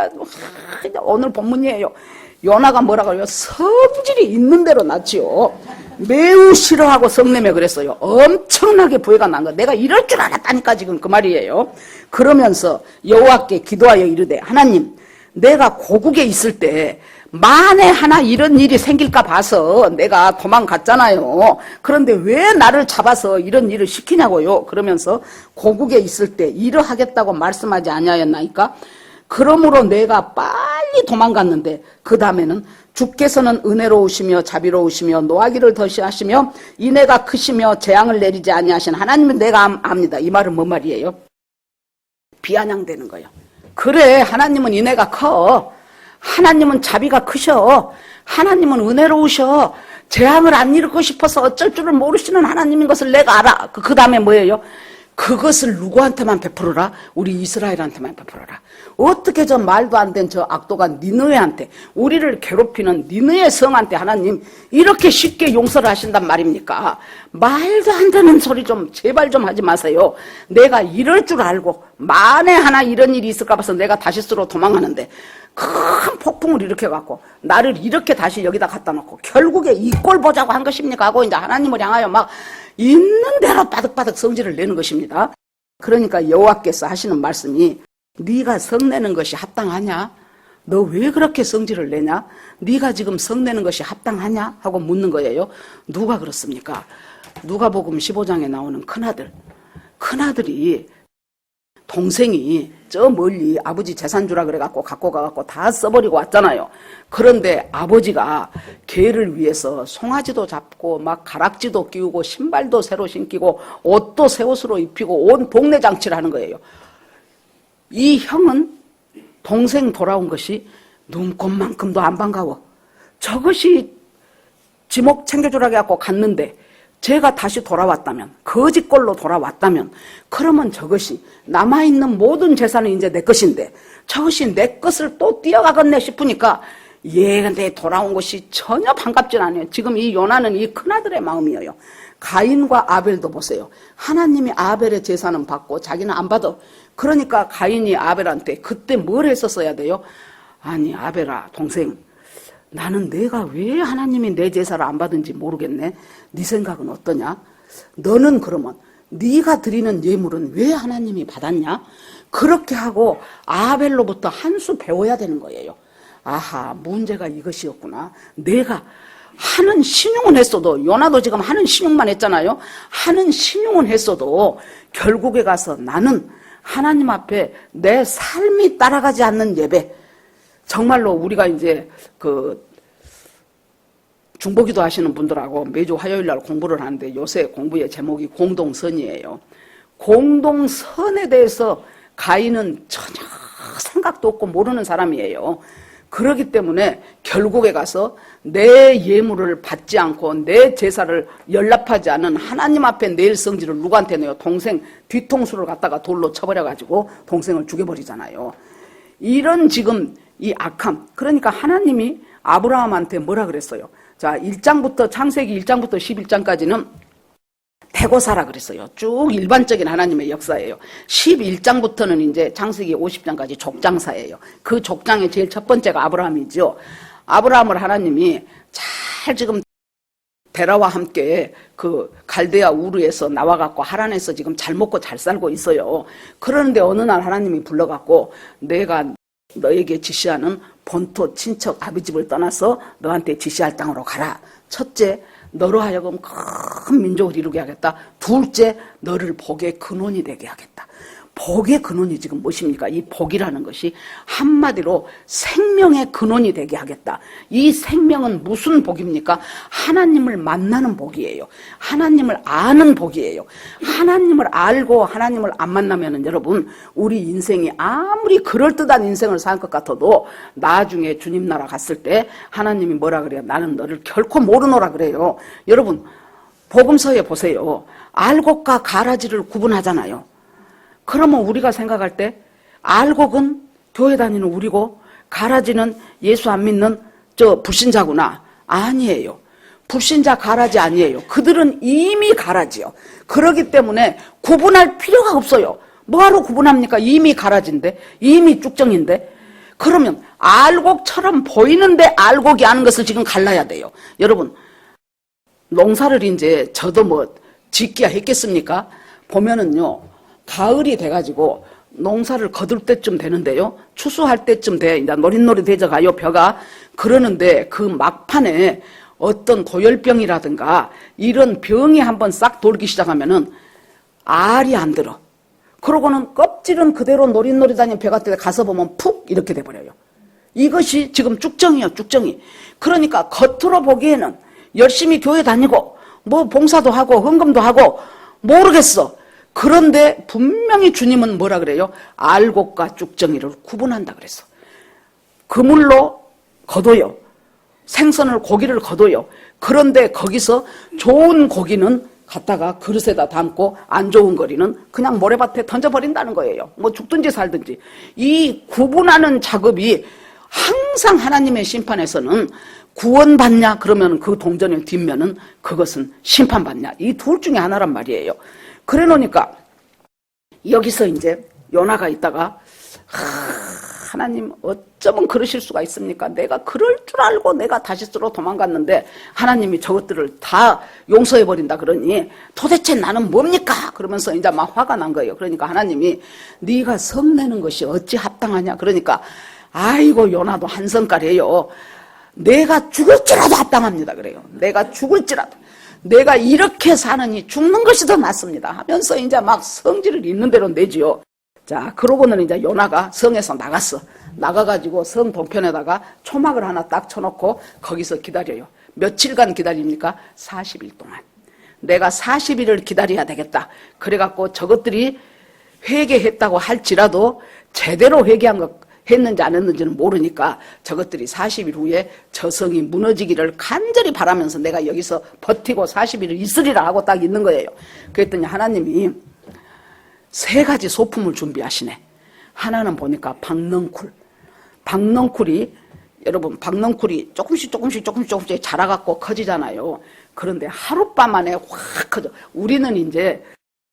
오늘 본문이에요. 요나가 뭐라고 해요? 성질이 있는 대로 났지요. 매우 싫어하고 성내며 그랬어요. 엄청나게 부해가 난 거. 내가 이럴 줄 알았다니까 지금 그 말이에요. 그러면서 여호와께 기도하여 이르되 하나님 내가 고국에 있을 때 만에 하나 이런 일이 생길까 봐서 내가 도망갔잖아요. 그런데 왜 나를 잡아서 이런 일을 시키냐고요. 그러면서 고국에 있을 때 이러하겠다고 말씀하지 아니하였나이까. 그러므로 내가 빨리 도망갔는데 그 다음에는 주께서는 은혜로우시며 자비로우시며 노하기를 더시하시며 인애가 크시며 재앙을 내리지 아니하신 하나님은 내가 압니다. 이 말은 뭔 말이에요? 비아냥대는 거예요. 그래, 하나님은 인애가 커. 하나님은 자비가 크셔. 하나님은 은혜로우셔. 재앙을 안 일으키고 싶어서 어쩔 줄을 모르시는 하나님인 것을 내가 알아. 그 다음에 뭐예요? 그것을 누구한테만 베풀어라? 우리 이스라엘한테만 베풀어라. 어떻게 저 말도 안 된 저 악도가 니느웨한테, 우리를 괴롭히는 니느웨 성한테 하나님 이렇게 쉽게 용서를 하신단 말입니까? 말도 안 되는 소리 좀 제발 좀 하지 마세요. 내가 이럴 줄 알고 만에 하나 이런 일이 있을까 봐서 내가 다시스로 도망가는데 큰 폭풍을 일으켜갖고 나를 이렇게 다시 여기다 갖다 놓고 결국에 이 꼴 보자고 한 것입니까? 하고 이제 하나님을 향하여 막 있는 대로 바득바득 성질을 내는 것입니다. 그러니까 여호와께서 하시는 말씀이 네가 성내는 것이 합당하냐? 너 왜 그렇게 성질을 내냐? 네가 지금 성내는 것이 합당하냐? 하고 묻는 거예요. 누가 그렇습니까? 누가복음 15장에 나오는 큰아들이 동생이 저 멀리 아버지 재산 주라 그래갖고 갖고 가갖고 다 써버리고 왔잖아요. 그런데 아버지가 걔를 위해서 송아지도 잡고 막 가락지도 끼우고 신발도 새로 신기고 옷도 새 옷으로 입히고 온 동네 장치를 하는 거예요. 이 형은 동생 돌아온 것이 눈꽃만큼도 안 반가워. 저것이 지목 챙겨주라고 해갖고 갔는데 제가 다시 돌아왔다면, 거짓골로 돌아왔다면, 그러면 저것이 남아있는 모든 재산은 이제 내 것인데 저것이 내 것을 또 띄어가겠네 싶으니까 얘한테 돌아온 것이 전혀 반갑진 않아요. 지금 이 요나는 이 큰아들의 마음이에요. 가인과 아벨도 보세요. 하나님이 아벨의 제사는 받고 자기는 안 받아. 그러니까 가인이 아벨한테 그때 뭘 했었어야 돼요? 아니 아벨아 동생, 나는 내가 왜 하나님이 내 제사를 안 받은지 모르겠네. 네 생각은 어떠냐? 너는 그러면 네가 드리는 예물은 왜 하나님이 받았냐? 그렇게 하고 아벨로부터 한 수 배워야 되는 거예요. 아하, 문제가 이것이었구나. 내가 하는 신용은 했어도, 요나도 지금 하는 신용만 했잖아요. 하는 신용은 했어도 결국에 가서 나는 하나님 앞에 내 삶이 따라가지 않는 예배, 정말로 우리가 이제 중보기도 하시는 분들하고 매주 화요일 날 공부를 하는데 요새 공부의 제목이 공동선이에요. 공동선에 대해서 가인은 전혀 생각도 없고 모르는 사람이에요. 그렇기 때문에 결국에 가서 내 예물을 받지 않고 내 제사를 연락하지 않은 하나님 앞에 낼 성질을 누구한테 내요? 동생 뒤통수를 갖다가 돌로 쳐버려가지고 동생을 죽여버리잖아요. 이런 지금 이 악함, 그러니까 하나님이 아브라함한테 뭐라 그랬어요? 자, 1장부터 창세기 1장부터 11장까지는 대고 살아 그랬어요. 쭉 일반적인 하나님의 역사예요. 11장부터는 이제 창세기 50장까지 족장사예요. 그 족장의 제일 첫 번째가 아브라함이죠. 아브라함을 하나님이 잘 지금 데라와 함께 그 갈대아 우르에서 나와갖고 하란에서 지금 잘 먹고 잘 살고 있어요. 그러는데 어느 날 하나님이 불러갖고 내가 너에게 지시하는 본토 친척 아비집을 떠나서 너한테 지시할 땅으로 가라. 첫째, 너로 하여금 큰 민족을 이루게 하겠다. 둘째, 너를 복의 근원이 되게 하겠다. 복의 근원이 지금 무엇입니까? 이 복이라는 것이 한마디로 생명의 근원이 되게 하겠다. 이 생명은 무슨 복입니까? 하나님을 만나는 복이에요. 하나님을 아는 복이에요. 하나님을 알고 하나님을 안 만나면은 여러분, 우리 인생이 아무리 그럴듯한 인생을 살 것 같아도 나중에 주님 나라 갔을 때 하나님이 뭐라 그래요? 나는 너를 결코 모르노라 그래요. 여러분, 복음서에 보세요. 알곡과 가라지를 구분하잖아요. 그러면 우리가 생각할 때 알곡은 교회 다니는 우리고 가라지는 예수 안 믿는 저 불신자구나. 아니에요. 불신자 가라지 아니에요. 그들은 이미 가라지요. 그렇기 때문에 구분할 필요가 없어요. 뭐하러 구분합니까? 이미 가라지인데, 이미 쭉정인데. 그러면 알곡처럼 보이는데 알곡이 아닌 것을 지금 갈라야 돼요. 여러분, 농사를 이제 저도 뭐 짓기야 했겠습니까? 보면은요, 가을이 돼가지고 농사를 거둘 때쯤 되는데요, 추수할 때쯤 돼, 이제 노릿노릿해져 가요, 벼가. 그러는데 그 막판에 어떤 고열병이라든가 이런 병이 한번 싹 돌기 시작하면은 알이 안 들어. 그러고는 껍질은 그대로 노릿노릿하니 벼 같은 데 가서 보면 푹 이렇게 돼버려요. 이것이 지금 쭉정이요, 쭉정이. 그러니까 겉으로 보기에는 열심히 교회 다니고 뭐 봉사도 하고 헌금도 하고 모르겠어. 그런데 분명히 주님은 뭐라 그래요? 알곡과 쭉정이를 구분한다 그랬어. 그물로 거둬요. 생선을 고기를 거둬요. 그런데 거기서 좋은 고기는 갖다가 그릇에다 담고 안 좋은 거리는 그냥 모래밭에 던져버린다는 거예요. 뭐 죽든지 살든지. 이 구분하는 작업이 항상 하나님의 심판에서는 구원받냐 그러면 그 동전의 뒷면은 그것은 심판받냐, 이 둘 중에 하나란 말이에요. 그래 놓으니까 여기서 이제 요나가 있다가 하나님 어쩌면 그러실 수가 있습니까? 내가 그럴 줄 알고 내가 다시스로 도망갔는데 하나님이 저것들을 다 용서해버린다 그러니 도대체 나는 뭡니까? 그러면서 이제 막 화가 난 거예요. 그러니까 하나님이 네가 성내는 것이 어찌 합당하냐? 그러니까 아이고 요나도 한 성깔이에요. 내가 죽을지라도 합당합니다 그래요. 내가 죽을지라도. 내가 이렇게 사느니 죽는 것이 더 낫습니다 하면서 이제 막 성질을 있는 대로 내지요. 자, 그러고는 이제 요나가 성에서 나갔어. 나가가지고 성 동편에다가 초막을 하나 딱 쳐놓고 거기서 기다려요. 며칠간 기다립니까? 40일 동안. 내가 40일을 기다려야 되겠다. 그래갖고 저것들이 회개했다고 할지라도 제대로 회개한 것 했는지 안 했는지는 모르니까 저것들이 40일 후에 저 성이 무너지기를 간절히 바라면서 내가 여기서 버티고 40일을 있으리라 하고 딱 있는 거예요. 그랬더니 하나님이 세 가지 소품을 준비하시네. 하나는 보니까 박넝쿨. 박넝쿨이, 여러분, 박넝쿨이 조금씩 자라갖고 커지잖아요. 그런데 하룻밤 안에 확 커져. 우리는 이제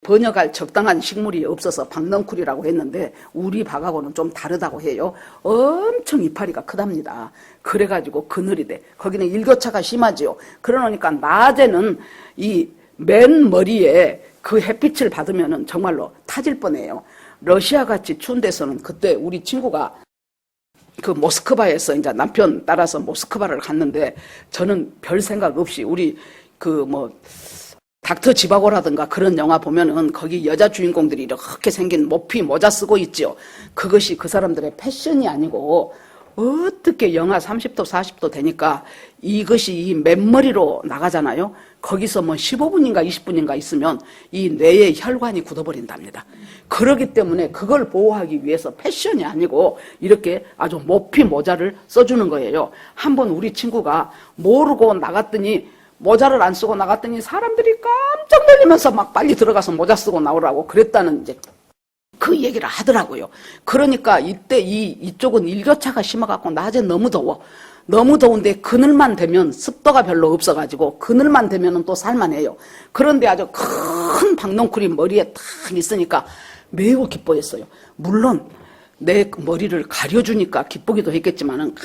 번역할 적당한 식물이 없어서 박넝쿨이라고 했는데 우리 박하고는 좀 다르다고 해요. 엄청 이파리가 크답니다. 그래가지고 그늘이 돼. 거기는 일교차가 심하지요. 그러니까 낮에는 이 맨 머리에 그 햇빛을 받으면은 정말로 타질 뻔해요. 러시아 같이 추운 데서는 그때 우리 친구가 그 모스크바에서 이제 남편 따라서 모스크바를 갔는데 저는 별 생각 없이 우리 그 뭐 닥터 지바고라든가 그런 영화 보면은 거기 여자 주인공들이 이렇게 생긴 모피 모자 쓰고 있죠. 그것이 그 사람들의 패션이 아니고 어떻게 영하 30도 40도 되니까 이것이 이 맨머리로 나가잖아요. 거기서 뭐 15분인가 20분인가 있으면 이 뇌의 혈관이 굳어버린답니다. 그렇기 때문에 그걸 보호하기 위해서 패션이 아니고 이렇게 아주 모피 모자를 써주는 거예요. 한번 우리 친구가 모르고 나갔더니 모자를 안 쓰고 나갔더니 사람들이 깜짝 놀리면서 막 빨리 들어가서 모자 쓰고 나오라고 그랬다는 이제 그 얘기를 하더라고요. 그러니까 이때 이쪽은 일교차가 심해갖고 낮에 너무 더워. 너무 더운데 그늘만 되면 습도가 별로 없어가지고 그늘만 되면 또 살만해요. 그런데 아주 큰 박넝쿨이 머리에 탁 있으니까 매우 기뻐했어요. 물론 내 머리를 가려주니까 기쁘기도 했겠지만은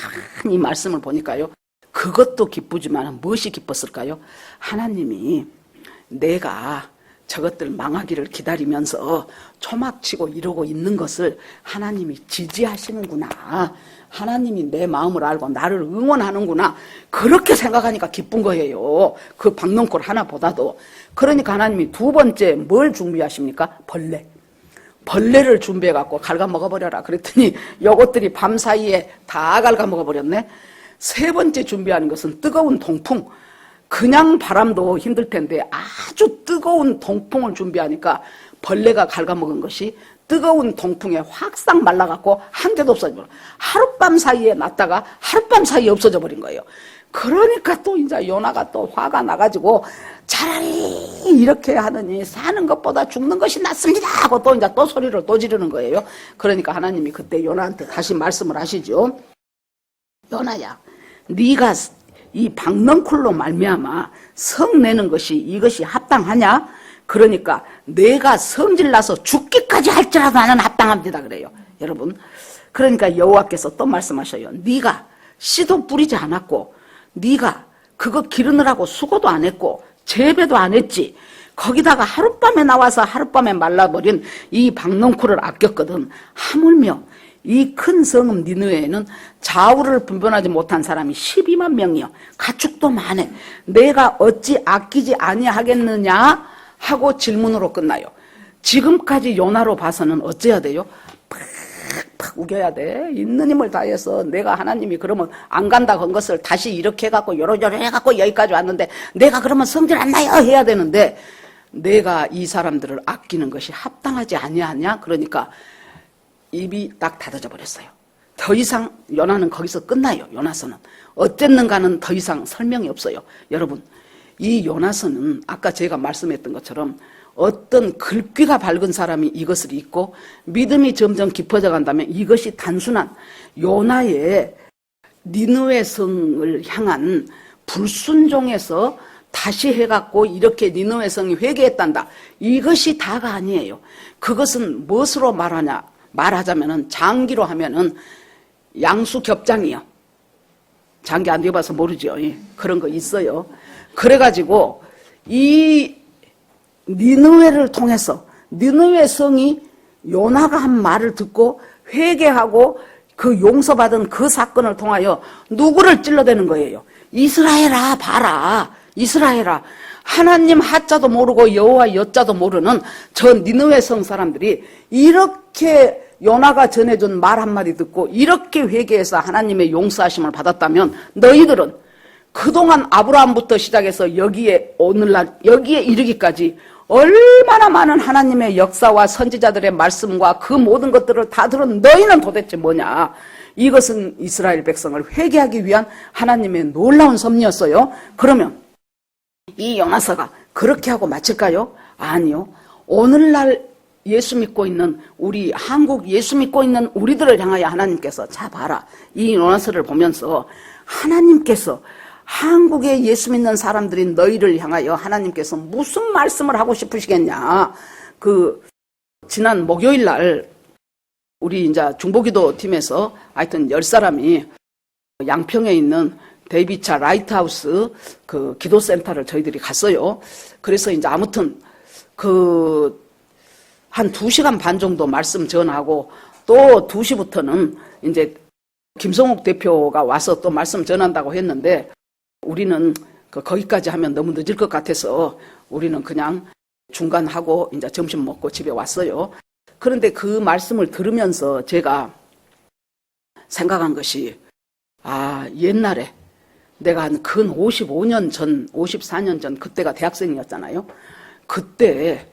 이 말씀을 보니까요. 그것도 기쁘지만 무엇이 기뻤을까요? 하나님이 내가 저것들 망하기를 기다리면서 초막치고 이러고 있는 것을 하나님이 지지하시는구나. 하나님이 내 마음을 알고 나를 응원하는구나. 그렇게 생각하니까 기쁜 거예요. 그 박넝쿨 하나보다도. 그러니까 하나님이 두 번째 뭘 준비하십니까? 벌레. 벌레를 준비해갖고 갉아먹어버려라. 그랬더니 요것들이 밤사이에 다 갉아먹어버렸네. 세 번째 준비하는 것은 뜨거운 동풍. 그냥 바람도 힘들 텐데 아주 뜨거운 동풍을 준비하니까 벌레가 갉아먹은 것이 뜨거운 동풍에 확 말라갖고 한 개도 없어져 버려. 하룻밤 사이에 났다가 하룻밤 사이에 없어져 버린 거예요. 그러니까 또 이제 요나가 또 화가 나가지고 차라리 이렇게 하느니 사는 것보다 죽는 것이 낫습니다 하고 또 이제 또 소리를 또 지르는 거예요. 그러니까 하나님이 그때 요나한테 다시 말씀을 하시죠. 요나야, 네가 이 박넝쿨로 말미암아 성내는 것이 이것이 합당하냐? 그러니까 내가 성질나서 죽기까지 할지라도 나는 합당합니다 그래요. 여러분, 그러니까 여호와께서 또 말씀하셔요. 네가 씨도 뿌리지 않았고 네가 그거 기르느라고 수고도 안 했고 재배도 안 했지. 거기다가 하룻밤에 나와서 하룻밤에 말라버린 이 박넝쿨을 아꼈거든. 하물며 이 큰 성읍 니느웨에는 좌우를 분별하지 못한 사람이 12만 명이요. 가축도 많네. 내가 어찌 아끼지 아니하겠느냐 하고 질문으로 끝나요. 지금까지 요나로 봐서는 어째야 돼요? 팍팍 우겨야 돼. 있는 힘을 다해서 내가 하나님이 그러면 안 간다 건 것을 다시 이렇게 해갖고 요러저러 해갖고 여기까지 왔는데 내가 그러면 성질 안 나요 해야 되는데 내가 이 사람들을 아끼는 것이 합당하지 아니하냐. 그러니까 입이 딱 닫아져 버렸어요. 더 이상 요나는 거기서 끝나요. 요나서는 어쨌는가는 더 이상 설명이 없어요. 여러분, 이 요나서는 아까 제가 말씀했던 것처럼 어떤 글귀가 밝은 사람이 이것을 읽고 믿음이 점점 깊어져 간다면 이것이 단순한 요나의 니느웨 성을 향한 불순종에서 다시 해갖고 이렇게 니느웨 성이 회개했단다. 이것이 다가 아니에요. 그것은 무엇으로 말하자면은 장기로 하면은 양수겹장이요. 장기 안 되어봐서 모르죠. 그런 거 있어요. 그래가지고 이 니느웨를 통해서 니느웨 성이 요나가 한 말을 듣고 회개하고 그 용서받은 그 사건을 통하여 누구를 찔러대는 거예요. 이스라엘아 봐라. 이스라엘아. 하나님 하자도 모르고 여호와 여자도 모르는 저 니느웨 성 사람들이 이렇게 요나가 전해준 말 한마디 듣고 이렇게 회개해서 하나님의 용서하심을 받았다면 너희들은 그동안 아브라함부터 시작해서 여기에 오늘날 여기에 이르기까지 얼마나 많은 하나님의 역사와 선지자들의 말씀과 그 모든 것들을 다 들은 너희는 도대체 뭐냐. 이것은 이스라엘 백성을 회개하기 위한 하나님의 놀라운 섭리였어요. 그러면 이 요나서가 그렇게 하고 마칠까요? 아니요. 오늘날 예수 믿고 있는 우리 한국 예수 믿고 있는 우리들을 향하여 하나님께서 자 봐라. 이 요나서를 보면서 하나님께서 한국의 예수 믿는 사람들인 너희를 향하여 하나님께서 무슨 말씀을 하고 싶으시겠냐. 지난 목요일 날 우리 이제 중보기도 팀에서 하여튼 10사람이 양평에 있는 데이비차 라이트하우스 그 기도센터를 저희들이 갔어요. 그래서 이제 아무튼 한 2시간 반 정도 말씀 전하고 또 2시부터는 이제 김성욱 대표가 와서 또 말씀 전한다고 했는데 우리는 거기까지 하면 너무 늦을 것 같아서 우리는 그냥 중간하고 이제 점심 먹고 집에 왔어요. 그런데 그 말씀을 들으면서 제가 생각한 것이 옛날에 내가 한 근 55년 전, 54년 전 그때가 대학생이었잖아요. 그때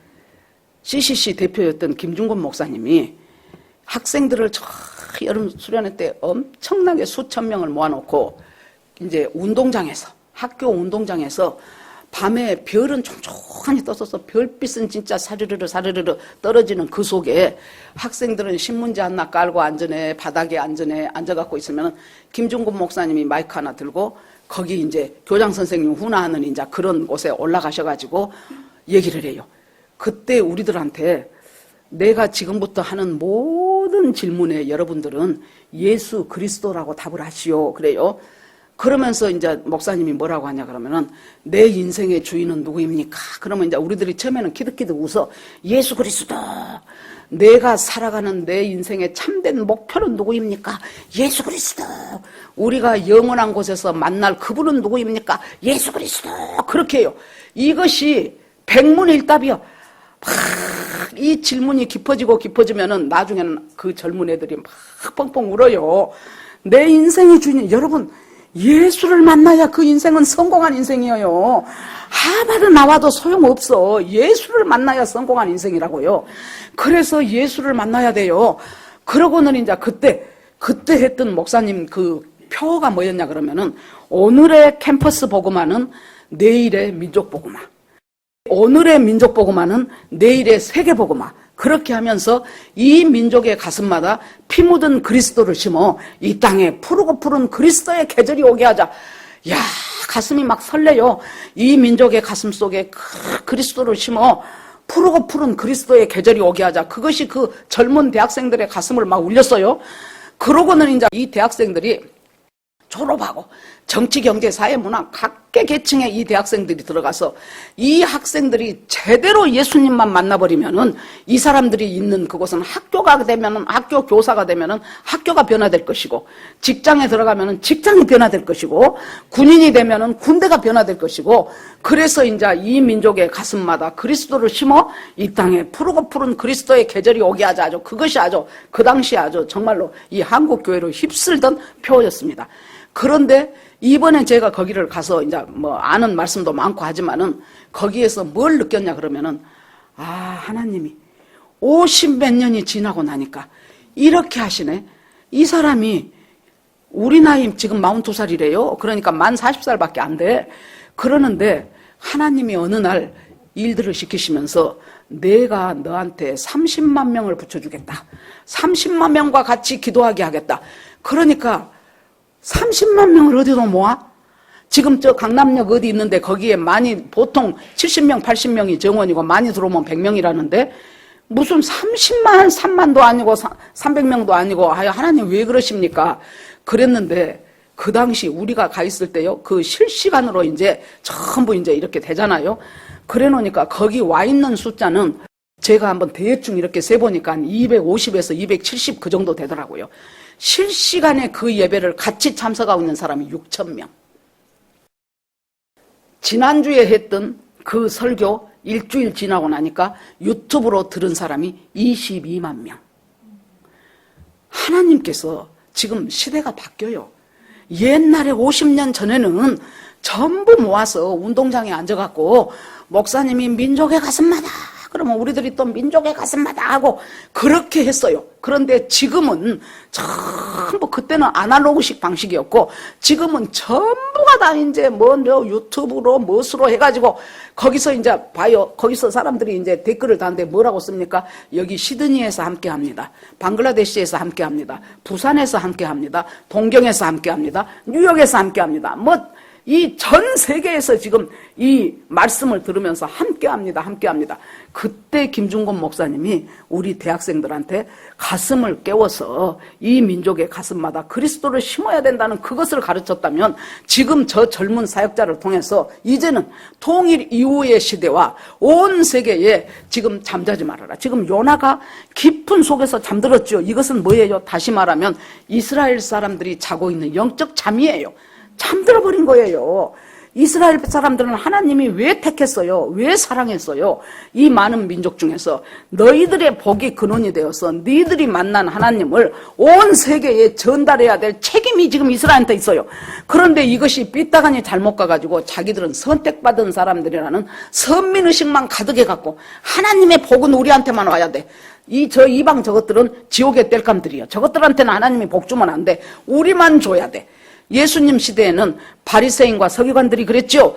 CCC 대표였던 김중곤 목사님이 학생들을 저 여름 수련회 때 엄청나게 수천 명을 모아놓고 이제 운동장에서 학교 운동장에서 밤에 별은 촉촉하니 떴어서 별빛은 진짜 사르르르 떨어지는 그 속에 학생들은 신문지 하나 깔고 앉으네 바닥에 앉아갖고 있으면 김중곤 목사님이 마이크 하나 들고 거기 이제 교장 선생님 훈화하는 이제 그런 곳에 올라가셔가지고 얘기를 해요. 그때 우리들한테 내가 지금부터 하는 모든 질문에 여러분들은 예수 그리스도라고 답을 하시오. 그래요. 그러면서 이제 목사님이 뭐라고 하냐 그러면은 내 인생의 주인은 누구입니까? 그러면 이제 우리들이 처음에는 키득키득 웃어. 예수 그리스도. 내가 살아가는 내 인생의 참된 목표는 누구입니까? 예수 그리스도. 우리가 영원한 곳에서 만날 그분은 누구입니까? 예수 그리스도. 그렇게 해요. 이것이 백문일답이요. 이 질문이 깊어지면은 나중에는 그 젊은 애들이 막 뻥뻥 울어요. 내 인생의 주인. 여러분, 예수를 만나야 그 인생은 성공한 인생이에요. 하버드 나와도 소용없어. 예수를 만나야 성공한 인생이라고요. 그래서 예수를 만나야 돼요. 그러고는 이제 그때 했던 목사님 그 표가 뭐였냐 그러면은 오늘의 캠퍼스 복음화는 내일의 민족 복음화, 오늘의 민족 복음화는 내일의 세계 복음화. 그렇게 하면서 이 민족의 가슴마다 피 묻은 그리스도를 심어 이 땅에 푸르고 푸른 그리스도의 계절이 오게 하자. 야, 가슴이 막 설레요. 이 민족의 가슴 속에 그리스도를 심어 푸르고 푸른 그리스도의 계절이 오게 하자. 그것이 그 젊은 대학생들의 가슴을 막 울렸어요. 그러고는 이제 이 대학생들이 졸업하고 정치, 경제, 사회, 문화 각계 계층의 이 대학생들이 들어가서 이 학생들이 제대로 예수님만 만나버리면은 이 사람들이 있는 그곳은 학교가 되면은 학교 교사가 되면은 학교가 변화될 것이고, 직장에 들어가면은 직장이 변화될 것이고, 군인이 되면은 군대가 변화될 것이고, 그래서 이제 이 민족의 가슴마다 그리스도를 심어 이 땅에 푸르고 푸른 그리스도의 계절이 오게 하자. 아주 그것이 아주 그 당시에 아주 정말로 이 한국 교회로 휩쓸던 표였습니다. 그런데 이번에 제가 거기를 가서 이제 뭐 아는 말씀도 많고 하지만은 거기에서 뭘 느꼈냐 그러면은, 아, 하나님이 50몇 년이 지나고 나니까 이렇게 하시네. 이 사람이 우리 나이 지금 42살이래요. 그러니까 만 40살밖에 안 돼. 그러는데 하나님이 어느 날 일들을 시키시면서 내가 너한테 30만 명을 붙여주겠다. 30만 명과 같이 기도하게 하겠다. 그러니까 30만 명을 어디로 모아? 지금 저 강남역 어디 있는데 거기에 많이 보통 70명, 80명이 정원이고 많이 들어오면 100명이라는데 무슨 30만, 3만도 아니고 300명도 아니고 하나님 왜 그러십니까? 그랬는데 그 당시 우리가 가 있을 때요, 그 실시간으로 이제 전부 이제 이렇게 되잖아요. 그래 놓으니까 거기 와 있는 숫자는 제가 한번 대충 이렇게 세보니까 250에서 270 그 정도 되더라고요. 실시간에 그 예배를 같이 참석하고 있는 사람이 6,000명. 지난주에 했던 그 설교 일주일 지나고 나니까 유튜브로 들은 사람이 22만 명. 하나님께서 지금 시대가 바뀌어요. 옛날에 50년 전에는 전부 모아서 운동장에 앉아갖고 목사님이 민족의 가슴마다, 그러면 우리들이 또 민족의 가슴마다 하고 그렇게 했어요. 그런데 지금은 전부, 그때는 아날로그식 방식이었고 지금은 전부가 다 이제 뭐 유튜브로 무엇으로 해가지고 거기서 이제 봐요. 거기서 사람들이 이제 댓글을 다는데 뭐라고 씁니까? 여기 시드니에서 함께 합니다. 방글라데시에서 함께 합니다. 부산에서 함께 합니다. 동경에서 함께 합니다. 뉴욕에서 함께 합니다. 뭐 이 전 세계에서 지금 이 말씀을 들으면서 함께합니다. 함께합니다. 그때 김중곤 목사님이 우리 대학생들한테 가슴을 깨워서 이 민족의 가슴마다 그리스도를 심어야 된다는 그것을 가르쳤다면 지금 저 젊은 사역자를 통해서 이제는 통일 이후의 시대와 온 세계에 지금 잠자지 말아라. 지금 요나가 깊은 속에서 잠들었죠. 이것은 뭐예요? 다시 말하면 이스라엘 사람들이 자고 있는 영적 잠이에요. 잠들어버린 거예요. 이스라엘 사람들은 하나님이 왜 택했어요? 왜 사랑했어요? 이 많은 민족 중에서 너희들의 복이 근원이 되어서 너희들이 만난 하나님을 온 세계에 전달해야 될 책임이 지금 이스라엘한테 있어요. 그런데 이것이 삐딱하니 잘못 가가지고 자기들은 선택받은 사람들이라는 선민의식만 가득해갖고 하나님의 복은 우리한테만 와야 돼. 저 이방 저것들은 지옥의 땔감들이에요. 저것들한테는 하나님이 복 주면 안 돼. 우리만 줘야 돼. 예수님 시대에는 바리새인과 서기관들이 그랬죠.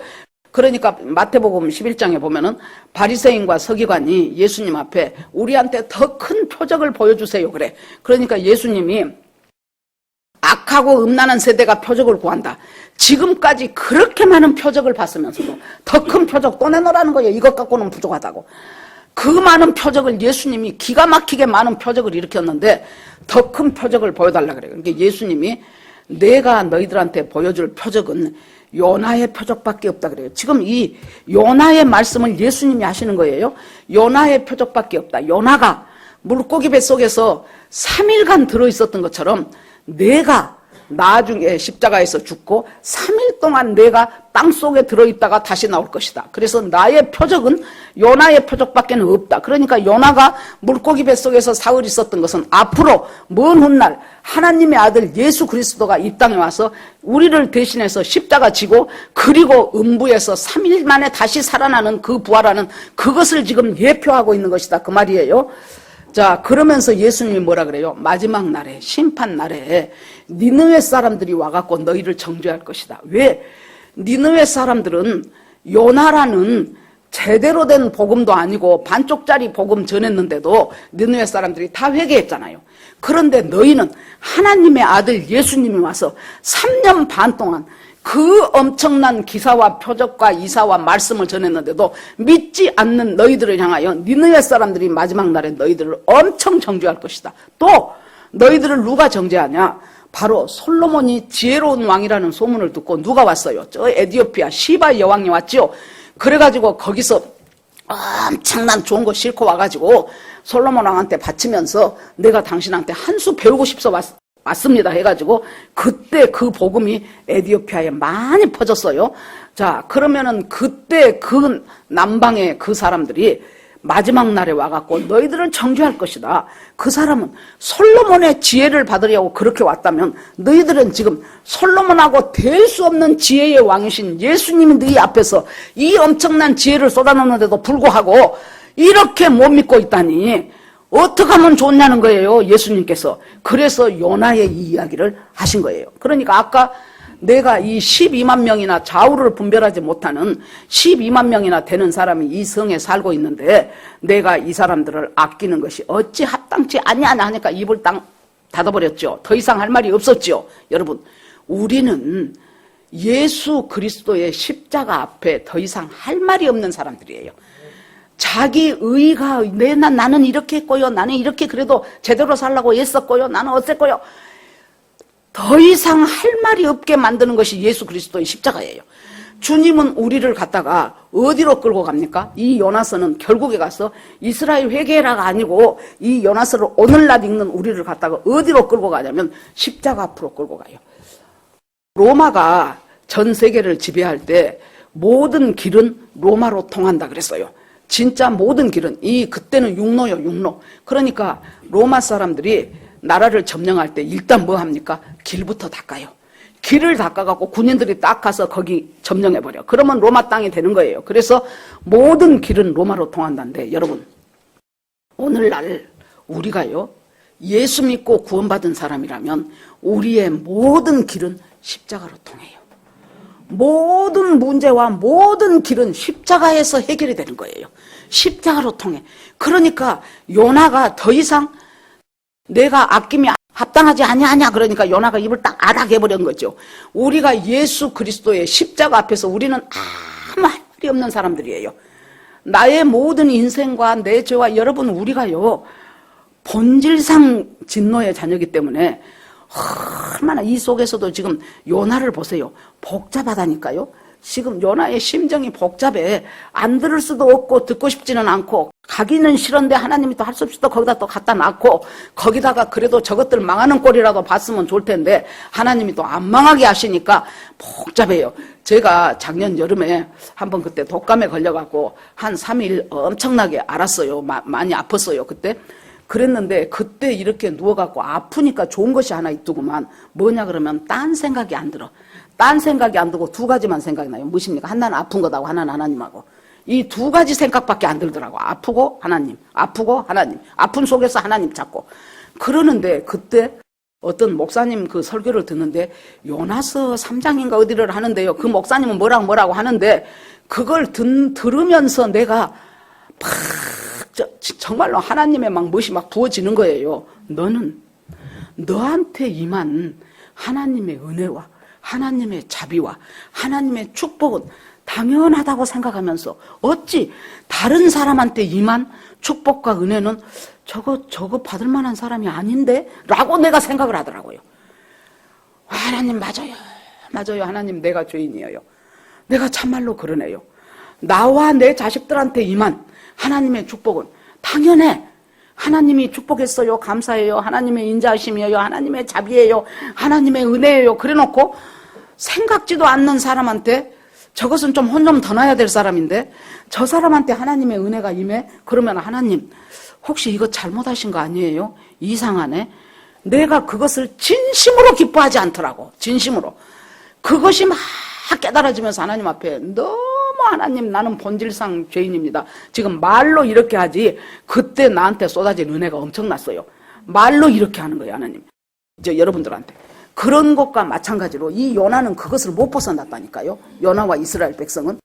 그러니까 마태복음 11장에 보면은 바리새인과 서기관이 예수님 앞에 우리한테 더 큰 표적을 보여주세요 그래. 그러니까 예수님이 악하고 음란한 세대가 표적을 구한다. 지금까지 그렇게 많은 표적을 봤으면서도 더 큰 표적 또 내놓으라는 거예요. 이것 갖고는 부족하다고. 그 많은 표적을 예수님이 기가 막히게 많은 표적을 일으켰는데 더 큰 표적을 보여달라 그래요. 그러니까 예수님이 내가 너희들한테 보여줄 표적은 요나의 표적밖에 없다 그래요. 지금 이 요나의 말씀을 예수님이 하시는 거예요. 요나의 표적밖에 없다. 요나가 물고기 뱃속에서 3일간 들어있었던 것처럼 내가 나중에 십자가에서 죽고 3일 동안 내가 땅속에 들어있다가 다시 나올 것이다. 그래서 나의 표적은 요나의 표적밖에 없다. 그러니까 요나가 물고기 뱃속에서 사흘 있었던 것은 앞으로 먼 훗날 하나님의 아들 예수 그리스도가 이 땅에 와서 우리를 대신해서 십자가 지고 그리고 음부에서 3일 만에 다시 살아나는 그 부활하는 그것을 지금 예표하고 있는 것이다. 그 말이에요. 자, 그러면서 예수님이 뭐라 그래요? 마지막 날에, 심판 날에 니느웨 사람들이 와갖고 너희를 정죄할 것이다. 왜? 니느웨 사람들은 요나라는 제대로 된 복음도 아니고 반쪽짜리 복음 전했는데도 니느웨 사람들이 다 회개했잖아요. 그런데 너희는 하나님의 아들 예수님이 와서 3년 반 동안 그 엄청난 기사와 표적과 이사와 말씀을 전했는데도 믿지 않는 너희들을 향하여 니느웨 사람들이 마지막 날에 너희들을 엄청 정죄할 것이다. 또 너희들을 누가 정죄하냐? 바로 솔로몬이 지혜로운 왕이라는 소문을 듣고 누가 왔어요? 저 에티오피아 시바 여왕이 왔죠. 그래가지고 거기서 엄청난 좋은 거 싣고 와가지고 솔로몬 왕한테 바치면서 내가 당신한테 한 수 배우고 싶어 왔습니다 해가지고 그때 그 복음이 에티오피아에 많이 퍼졌어요. 자, 그러면은 그때 그 남방의 그 사람들이 마지막 날에 와갖고 너희들은 정죄할 것이다. 그 사람은 솔로몬의 지혜를 받으려고 그렇게 왔다면 너희들은 지금 솔로몬하고 될 수 없는 지혜의 왕이신 예수님이 너희 앞에서 이 엄청난 지혜를 쏟아놓는데도 불구하고 이렇게 못 믿고 있다니 어떻게 하면 좋냐는 거예요, 예수님께서. 그래서 요나의 이 이야기를 하신 거예요. 그러니까 아까 내가 이 12만 명이나 좌우를 분별하지 못하는 12만 명이나 되는 사람이 이 성에 살고 있는데 내가 이 사람들을 아끼는 것이 어찌 합당치 아니하냐 하니까 입을 딱 닫아버렸죠. 더 이상 할 말이 없었죠. 여러분, 우리는 예수 그리스도의 십자가 앞에 더 이상 할 말이 없는 사람들이에요. 자기 의가 나는 이렇게 했고요. 나는 이렇게 그래도 제대로 살라고 애썼고요. 나는 어쨌고요. 더 이상 할 말이 없게 만드는 것이 예수 그리스도의 십자가예요. 주님은 우리를 갖다가 어디로 끌고 갑니까? 이 요나서는 결국에 가서 이스라엘 회개라가 아니고 이 요나서를 오늘날 읽는 우리를 갖다가 어디로 끌고 가냐면 십자가 앞으로 끌고 가요. 로마가 전 세계를 지배할 때 모든 길은 로마로 통한다 그랬어요. 진짜 모든 길은 그때는 육로요, 육로. 그러니까 로마 사람들이 나라를 점령할 때 일단 뭐 합니까? 길부터 닦아요. 길을 닦아갖고 군인들이 딱 가서 거기 점령해버려. 그러면 로마 땅이 되는 거예요. 그래서 모든 길은 로마로 통한다는데 여러분, 오늘날 우리가요, 예수 믿고 구원받은 사람이라면 우리의 모든 길은 십자가로 통해요. 모든 문제와 모든 길은 십자가에서 해결이 되는 거예요. 십자가로 통해. 그러니까 요나가 더 이상 내가 아낌이 합당하지 아니하냐 그러니까 요나가 입을 딱 아닥 해버린 거죠. 우리가 예수 그리스도의 십자가 앞에서 우리는 아무 할 말이 없는 사람들이에요. 나의 모든 인생과 내 죄와 여러분 우리가요 본질상 진노의 자녀이기 때문에 얼마나 이 속에서도 지금 요나를 보세요. 복잡하다니까요. 지금 요나의 심정이 복잡해. 안 들을 수도 없고 듣고 싶지는 않고 가기는 싫은데 하나님이 또 할 수 없이 또 거기다 또 갖다 놨고 거기다가 그래도 저것들 망하는 꼴이라도 봤으면 좋을 텐데 하나님이 또 안 망하게 하시니까 복잡해요. 제가 작년 여름에 한번 그때 독감에 걸려갖고 한 3일 엄청나게 앓았어요. 많이 아팠어요 그때. 그랬는데 그때 이렇게 누워갖고 아프니까 좋은 것이 하나 있더구만. 뭐냐 그러면 딴 생각이 안 들어. 딴 생각이 안 들고 두 가지만 생각이 나요. 무엇입니까? 하나는 아픈 거다고 하나는 하나님하고. 이 두 가지 생각밖에 안 들더라고. 아프고 하나님, 아프고 하나님. 아픈 속에서 하나님 찾고. 그러는데 그때 어떤 목사님 그 설교를 듣는데 요나서 3장인가 어디를 하는데요. 그 목사님은 뭐라고 하는데 그걸 들으면서 내가 팍 정말로 하나님의 막 멋이 막 부어지는 거예요. 너는 너한테 임한 하나님의 은혜와 하나님의 자비와 하나님의 축복은 당연하다고 생각하면서 어찌 다른 사람한테 임한 축복과 은혜는 저거 받을 만한 사람이 아닌데? 라고 내가 생각을 하더라고요. 하나님 맞아요. 하나님 내가 죄인이에요. 내가 참말로 그러네요. 나와 내 자식들한테 임한 하나님의 축복은 당연해. 하나님이 축복했어요. 감사해요. 하나님의 인자하심이에요. 하나님의 자비예요. 하나님의 은혜예요. 그래놓고 생각지도 않는 사람한테 저것은 좀 혼 좀 더 놔야 될 사람인데 저 사람한테 하나님의 은혜가 임해? 그러면 하나님 혹시 이거 잘못하신 거 아니에요? 이상하네. 내가 그것을 진심으로 기뻐하지 않더라고. 진심으로. 그것이 막 깨달아지면서 하나님 앞에 너무 하나님 나는 본질상 죄인입니다. 지금 말로 이렇게 하지 그때 나한테 쏟아진 은혜가 엄청났어요. 말로 이렇게 하는 거예요, 하나님. 이제 여러분들한테. 그런 것과 마찬가지로 이 요나는 그것을 못 벗어났다니까요. 요나와 이스라엘 백성은.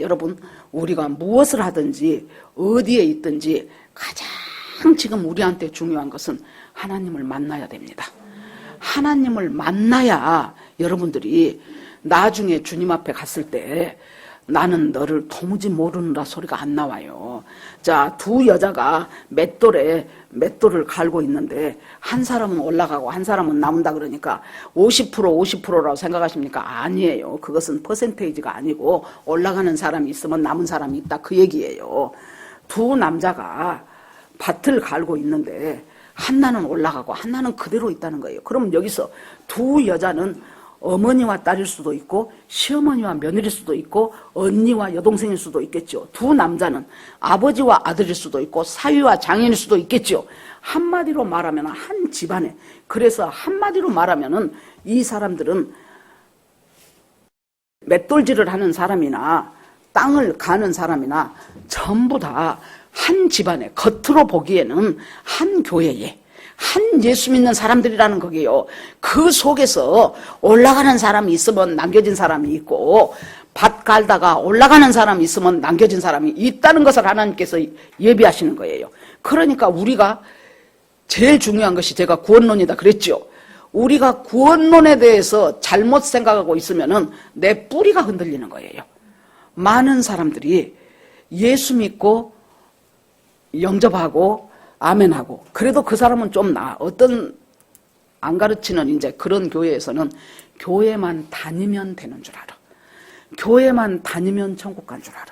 여러분, 우리가 무엇을 하든지 어디에 있든지 가장 지금 우리한테 중요한 것은 하나님을 만나야 됩니다. 하나님을 만나야 여러분들이 나중에 주님 앞에 갔을 때 나는 너를 도무지 모르는라 소리가 안 나와요. 자, 두 여자가 맷돌을 갈고 있는데 한 사람은 올라가고 한 사람은 남는다 그러니까 50%라고 생각하십니까? 아니에요. 그것은 퍼센테이지가 아니고 올라가는 사람이 있으면 남은 사람이 있다 그 얘기예요. 두 남자가 밭을 갈고 있는데 하나는 올라가고 하나는 그대로 있다는 거예요. 그럼 여기서 두 여자는 어머니와 딸일 수도 있고 시어머니와 며느리일 수도 있고 언니와 여동생일 수도 있겠죠. 두 남자는 아버지와 아들일 수도 있고 사위와 장인일 수도 있겠죠. 한마디로 말하면 한 집안에, 그래서 한마디로 말하면은 이 사람들은 맷돌질을 하는 사람이나 땅을 가는 사람이나 전부 다 한 집안에, 겉으로 보기에는 한 교회에 한 예수 믿는 사람들이라는 거게요. 그 속에서 올라가는 사람이 있으면 남겨진 사람이 있고 밭 갈다가 올라가는 사람이 있으면 남겨진 사람이 있다는 것을 하나님께서 예비하시는 거예요. 그러니까 우리가 제일 중요한 것이, 제가 구원론이다 그랬죠. 우리가 구원론에 대해서 잘못 생각하고 있으면은 내 뿌리가 흔들리는 거예요. 많은 사람들이 예수 믿고 영접하고 아멘하고 그래도 그 사람은 좀 나아. 어떤 안 가르치는 이제 그런 교회에서는 교회만 다니면 되는 줄 알아. 교회만 다니면 천국 간 줄 알아.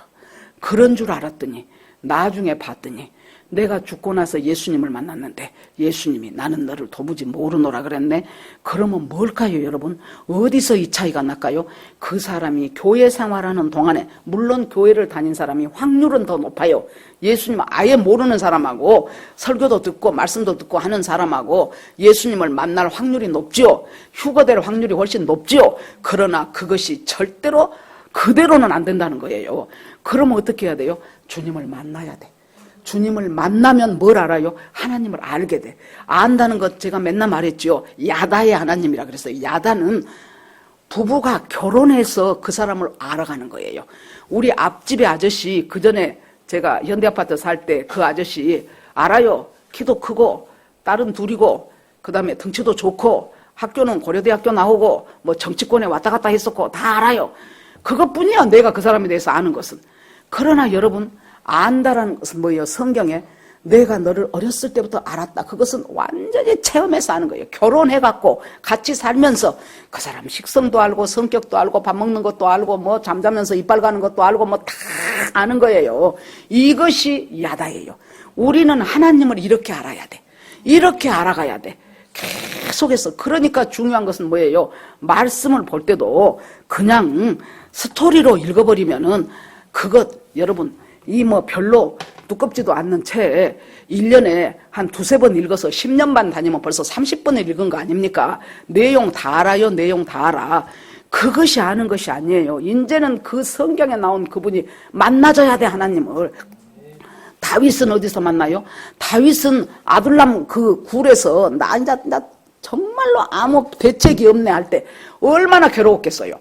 그런 줄 알았더니 나중에 봤더니 내가 죽고 나서 예수님을 만났는데 예수님이 나는 너를 도무지 모르노라 그랬네. 그러면 뭘까요, 여러분? 어디서 이 차이가 날까요? 그 사람이 교회 생활하는 동안에, 물론 교회를 다닌 사람이 확률은 더 높아요. 예수님을 아예 모르는 사람하고 설교도 듣고 말씀도 듣고 하는 사람하고 예수님을 만날 확률이 높죠. 휴거될 확률이 훨씬 높죠. 그러나 그것이 절대로 그대로는 안 된다는 거예요. 그러면 어떻게 해야 돼요? 주님을 만나야 돼. 주님을 만나면 뭘 알아요? 하나님을 알게 돼. 안다는 것 제가 맨날 말했죠. 야다의 하나님이라 그랬어요. 야다는 부부가 결혼해서 그 사람을 알아가는 거예요. 우리 앞집의 아저씨, 그 전에 제가 현대아파트 살 때 그 아저씨 알아요. 키도 크고 딸은 둘이고 그 다음에 덩치도 좋고 학교는 고려대학교 나오고 뭐 정치권에 왔다 갔다 했었고 다 알아요. 그것뿐이야 내가 그 사람에 대해서 아는 것은. 그러나 여러분, 안다라는 것은 뭐예요? 성경에 내가 너를 어렸을 때부터 알았다. 그것은 완전히 체험해서 아는 거예요. 결혼해갖고 같이 살면서 그 사람 식성도 알고 성격도 알고 밥 먹는 것도 알고 뭐 잠자면서 이빨 가는 것도 알고 뭐 다 아는 거예요. 이것이 야다예요. 우리는 하나님을 이렇게 알아야 돼. 이렇게 알아가야 돼. 계속해서. 그러니까 중요한 것은 뭐예요? 말씀을 볼 때도 그냥 스토리로 읽어버리면은 그것 여러분 이 뭐 별로 두껍지도 않는 책 1년에 한 두세 번 읽어서 10년 반 다니면 벌써 30번을 읽은 거 아닙니까? 내용 다 알아요. 내용 다 알아. 그것이 아는 것이 아니에요. 이제는 그 성경에 나온 그분이 만나줘야 돼, 하나님을. 다윗은 어디서 만나요? 다윗은 아둘람 그 굴에서 나 정말로 아무 대책이 없네 할 때 얼마나 괴로웠겠어요.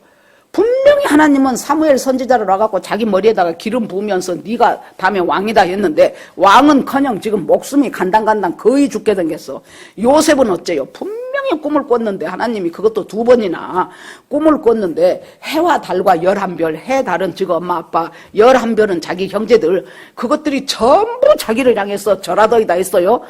분명히 하나님은 사무엘 선지자를 와갖고 자기 머리에다가 기름 부으면서 네가 다음에 왕이다 했는데 왕은커녕 지금 목숨이 간당간당 거의 죽게 생겼어. 요셉은 어째요? 분명히 꿈을 꿨는데 하나님이 그것도 2번이나 꿈을 꿨는데 해와 달과 11별, 해 달은 지금 엄마 아빠, 11별은 자기 형제들, 그것들이 전부 자기를 향해서 절하더이다 했어요.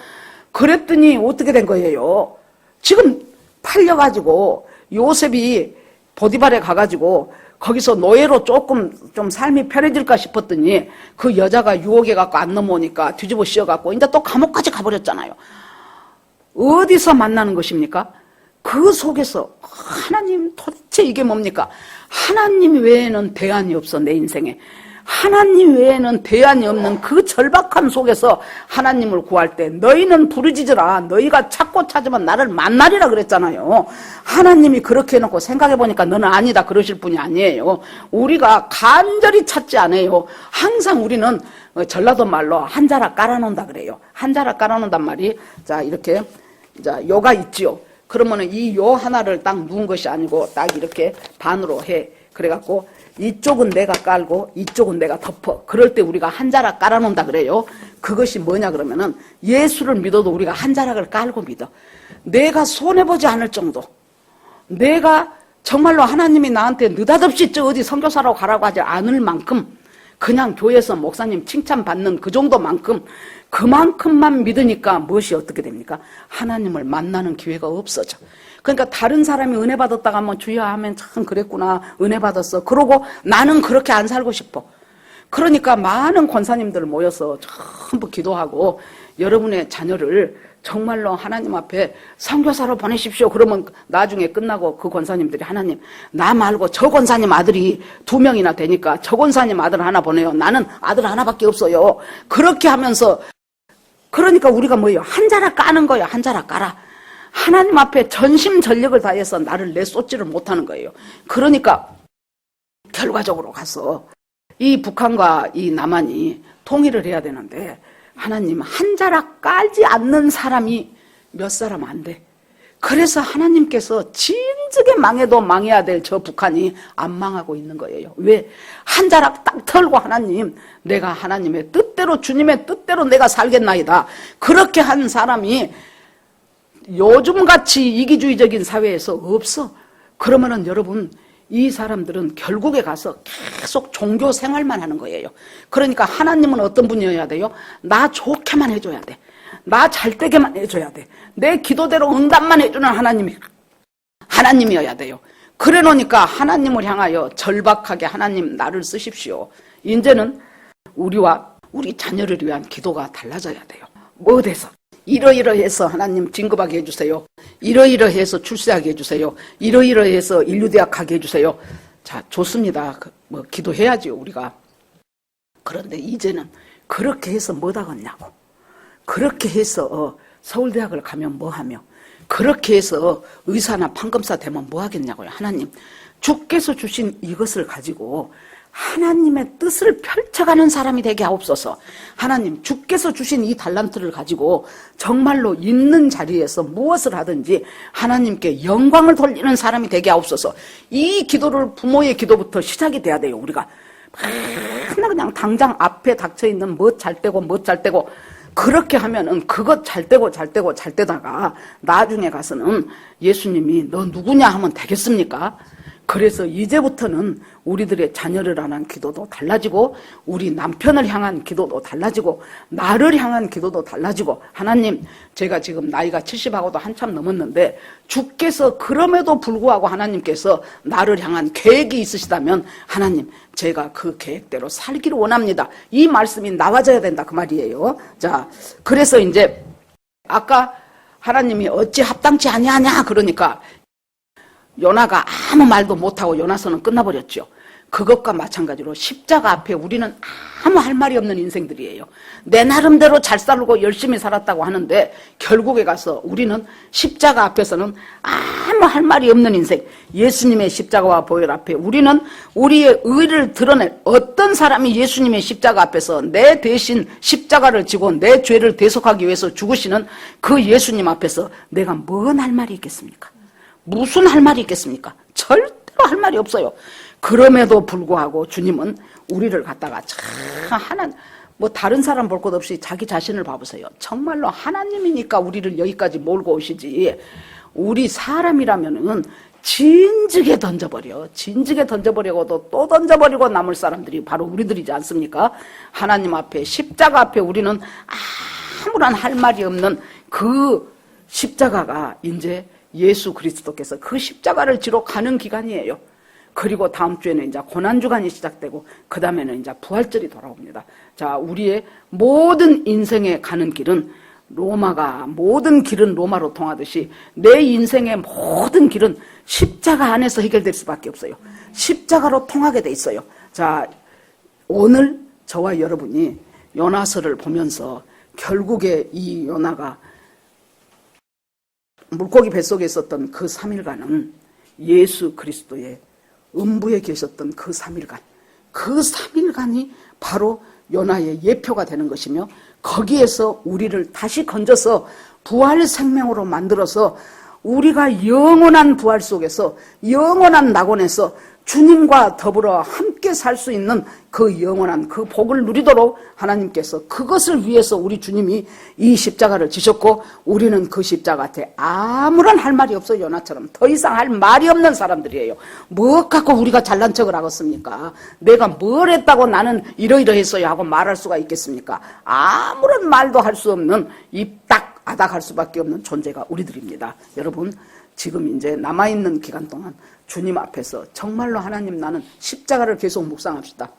그랬더니 어떻게 된 거예요? 지금 팔려가지고 요셉이 보디발에 가가지고 거기서 노예로 조금 좀 삶이 편해질까 싶었더니 그 여자가 유혹해 갖고 안 넘어오니까 뒤집어 씌워 갖고 이제 또 감옥까지 가버렸잖아요. 어디서 만나는 것입니까? 그 속에서 하나님 도대체 이게 뭡니까? 하나님 외에는 대안이 없어 내 인생에. 하나님 외에는 대안이 없는 그 절박함 속에서 하나님을 구할 때 너희는 부르짖으라. 너희가 찾고 찾으면 나를 만나리라 그랬잖아요. 하나님이 그렇게 해놓고 생각해보니까 너는 아니다 그러실 분이 아니에요. 우리가 간절히 찾지 않아요. 항상 우리는 전라도 말로 한자락 깔아놓는다 그래요. 한자락 깔아놓는단 말이 자 이렇게 자 요가 있지요. 그러면은 이 요 하나를 딱 누운 것이 아니고 딱 이렇게 반으로 해. 그래갖고 이쪽은 내가 깔고 이쪽은 내가 덮어. 그럴 때 우리가 한 자락 깔아놓는다 그래요. 그것이 뭐냐 그러면은 예수를 믿어도 우리가 한 자락을 깔고 믿어. 내가 손해보지 않을 정도. 내가 정말로 하나님이 나한테 느닷없이 저 어디 선교사로 가라고 하지 않을 만큼 그냥 교회에서 목사님 칭찬받는 그 정도만큼 그만큼만 믿으니까 무엇이 어떻게 됩니까? 하나님을 만나는 기회가 없어져. 그러니까 다른 사람이 은혜 받았다가 한번 주여 하면 참 그랬구나 은혜 받았어 그러고 나는 그렇게 안 살고 싶어. 그러니까 많은 권사님들 모여서 전부 기도하고 여러분의 자녀를 정말로 하나님 앞에 선교사로 보내십시오. 그러면 나중에 끝나고 그 권사님들이 하나님 나 말고 저 권사님 아들이 2명이나 되니까 저 권사님 아들 하나 보내요. 나는 아들 하나밖에 없어요. 그렇게 하면서 그러니까 우리가 뭐예요? 한 자락 까는 거예요. 한 자락 깔아. 하나님 앞에 전심전력을 다해서 나를 내쏟지를 못하는 거예요. 그러니까 결과적으로 가서 이 북한과 이 남한이 통일을 해야 되는데 하나님 한 자락 깔지 않는 사람이 몇 사람 안 돼. 그래서 하나님께서 진즉에 망해도 망해야 될 저 북한이 안 망하고 있는 거예요. 왜? 한 자락 딱 털고 하나님 내가 하나님의 뜻대로 주님의 뜻대로 내가 살겠나이다. 그렇게 한 사람이 요즘같이 이기주의적인 사회에서 없어. 그러면은 여러분 이 사람들은 결국에 가서 계속 종교 생활만 하는 거예요. 그러니까 하나님은 어떤 분이어야 돼요? 나 좋게만 해줘야 돼. 나 잘되게만 해줘야 돼. 내 기도대로 응답만 해주는 하나님이어야 돼요. 그래 놓으니까 하나님을 향하여 절박하게 하나님 나를 쓰십시오. 이제는 우리와 우리 자녀를 위한 기도가 달라져야 돼요. 뭐 돼서? 이러이러해서 하나님 진급하게 해주세요. 이러이러해서 출세하게 해주세요. 이러이러해서 인류대학 가게 해주세요. 자, 좋습니다. 뭐 기도해야죠 우리가. 그런데 이제는 그렇게 해서 뭐 하겠냐고. 그렇게 해서 서울대학을 가면 뭐 하며 그렇게 해서 의사나 판검사 되면 뭐 하겠냐고요. 하나님 주께서 주신 이것을 가지고 하나님의 뜻을 펼쳐가는 사람이 되게 하옵소서. 하나님 주께서 주신 이 달란트를 가지고 정말로 있는 자리에서 무엇을 하든지 하나님께 영광을 돌리는 사람이 되게 하옵소서. 이 기도를 부모의 기도부터 시작이 돼야 돼요. 우리가 그냥 당장 앞에 닥쳐있는 뭐 잘되고 뭐 잘되고 그렇게 하면은 그것 잘되고 잘되고 잘되다가 나중에 가서는 예수님이 너 누구냐 하면 되겠습니까? 그래서 이제부터는 우리들의 자녀를 향한 기도도 달라지고 우리 남편을 향한 기도도 달라지고 나를 향한 기도도 달라지고 하나님 제가 지금 나이가 70하고도 한참 넘었는데 주께서 그럼에도 불구하고 하나님께서 나를 향한 계획이 있으시다면 하나님 제가 그 계획대로 살기를 원합니다. 이 말씀이 나와져야 된다 그 말이에요. 자, 그래서 이제 아까 하나님이 어찌 합당치 아니하냐 그러니까 요나가 아무 말도 못하고 요나서는 끝나버렸죠. 그것과 마찬가지로 십자가 앞에 우리는 아무 할 말이 없는 인생들이에요. 내 나름대로 잘 살고 열심히 살았다고 하는데 결국에 가서 우리는 십자가 앞에서는 아무 할 말이 없는 인생. 예수님의 십자가와 보혈 앞에 우리는 우리의 의를 드러낼 어떤 사람이 예수님의 십자가 앞에서 내 대신 십자가를 지고 내 죄를 대속하기 위해서 죽으시는 그 예수님 앞에서 내가 뭔 할 말이 있겠습니까? 무슨 할 말이 있겠습니까? 절대로 할 말이 없어요. 그럼에도 불구하고 주님은 우리를 갖다가 참 다른 사람 볼 것 없이 자기 자신을 봐보세요. 정말로 하나님이니까 우리를 여기까지 몰고 오시지. 우리 사람이라면은 진즉에 던져버려. 진즉에 던져버리고도 또 던져버리고 남을 사람들이 바로 우리들이지 않습니까? 하나님 앞에 십자가 앞에 우리는 아무런 할 말이 없는 그 십자가가 이제 예수 그리스도께서 그 십자가를 지러 가는 기간이에요. 그리고 다음 주에는 이제 고난주간이 시작되고 그 다음에는 이제 부활절이 돌아옵니다. 자, 우리의 모든 인생에 가는 길은 모든 길은 로마로 통하듯이 내 인생의 모든 길은 십자가 안에서 해결될 수밖에 없어요. 십자가로 통하게 돼 있어요. 자, 오늘 저와 여러분이 요나서를 보면서 결국에 이 요나가 물고기 뱃속에 있었던 그 3일간은 예수 그리스도의 음부에 계셨던 그 3일간, 그 3일간이 바로 요나의 예표가 되는 것이며, 거기에서 우리를 다시 건져서 부활 생명으로 만들어서 우리가 영원한 부활 속에서, 영원한 낙원에서 주님과 더불어 함께 살 수 있는 그 영원한 그 복을 누리도록 하나님께서, 그것을 위해서 우리 주님이 이 십자가를 지셨고, 우리는 그 십자가한테 아무런 할 말이 없어. 요나처럼 더 이상 할 말이 없는 사람들이에요. 뭐 갖고 우리가 잘난 척을 하겠습니까? 내가 뭘 했다고 나는 이러이러했어요 하고 말할 수가 있겠습니까? 아무런 말도 할 수 없는, 입 딱 아닥할 수밖에 없는 존재가 우리들입니다. 여러분, 지금 이제 남아있는 기간 동안 주님 앞에서 정말로 하나님, 나는 십자가를 계속 묵상합시다.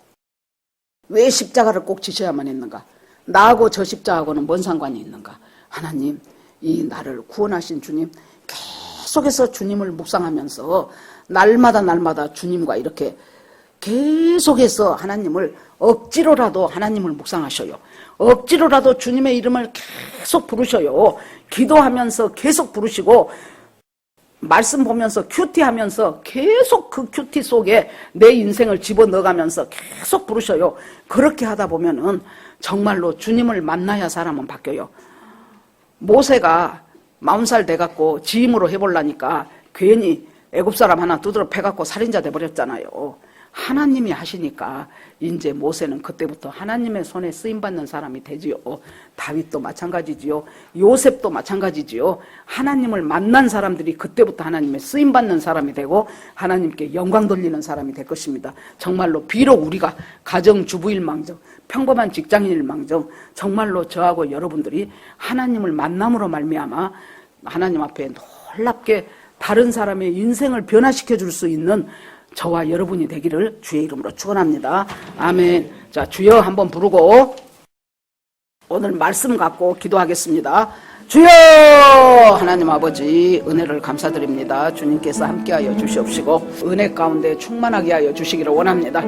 왜 십자가를 꼭 지셔야만 했는가? 나하고 저 십자가하고는 뭔 상관이 있는가? 하나님, 이 나를 구원하신 주님, 계속해서 주님을 묵상하면서 날마다 주님과 이렇게 계속해서 하나님을 억지로라도 하나님을 묵상하셔요. 억지로라도 주님의 이름을 계속 부르셔요. 기도하면서 계속 부르시고, 말씀 보면서 큐티하면서 계속 그 큐티 속에 내 인생을 집어넣어가면서 계속 부르셔요. 그렇게 하다 보면은 정말로 주님을 만나야 사람은 바뀌어요. 모세가 40살 돼갖고 지임으로 해보려니까 괜히 애굽 사람 하나 두드러 패갖고 살인자 돼버렸잖아요. 하나님이 하시니까 이제 모세는 그때부터 하나님의 손에 쓰임받는 사람이 되지요. 다윗도 마찬가지지요. 요셉도 마찬가지지요. 하나님을 만난 사람들이 그때부터 하나님의 쓰임받는 사람이 되고 하나님께 영광 돌리는 사람이 될 것입니다. 정말로 비록 우리가 가정주부일망정, 평범한 직장인일망정, 정말로 저하고 여러분들이 하나님을 만남으로 말미암아 하나님 앞에 놀랍게 다른 사람의 인생을 변화시켜 줄 수 있는 저와 여러분이 되기를 주의 이름으로 축원합니다. 아멘. 자, 주여 한번 부르고 오늘 말씀 갖고 기도하겠습니다. 주여! 하나님 아버지, 은혜를 감사드립니다. 주님께서 함께하여 주시옵시고 은혜 가운데 충만하게 하여 주시기를 원합니다.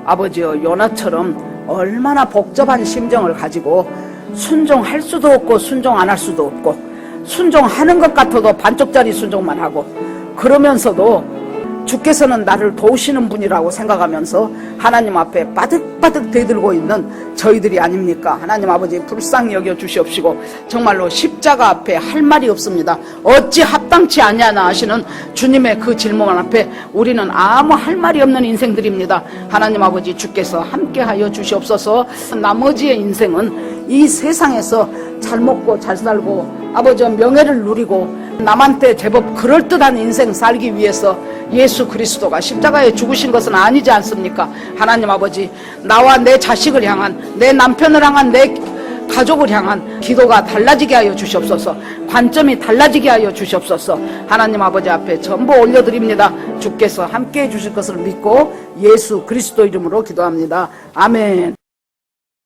아버지여, 요나처럼 얼마나 복잡한 심정을 가지고 순종할 수도 없고 순종 안 할 수도 없고, 순종하는 것 같아도 반쪽짜리 순종만 하고, 그러면서도 주께서는 나를 도우시는 분이라고 생각하면서 하나님 앞에 바득바득 대들고 있는 저희들이 아닙니까? 하나님 아버지, 불쌍히 여겨 주시옵시고 정말로 십자가 앞에 할 말이 없습니다. 어찌 합당치 아니하나 하시는 주님의 그 질문 앞에 우리는 아무 할 말이 없는 인생들입니다. 하나님 아버지, 주께서 함께하여 주시옵소서. 나머지의 인생은 이 세상에서 잘 먹고 잘 살고 아버지 명예를 누리고 남한테 제법 그럴듯한 인생 살기 위해서 예수 그리스도가 십자가에 죽으신 것은 아니지 않습니까? 하나님 아버지, 나와 내 자식을 향한, 내 남편을 향한, 내 가족을 향한 기도가 달라지게 하여 주시옵소서. 관점이 달라지게 하여 주시옵소서. 하나님 아버지 앞에 전부 올려드립니다. 주께서 함께해 주실 것을 믿고 예수 그리스도 이름으로 기도합니다. 아멘.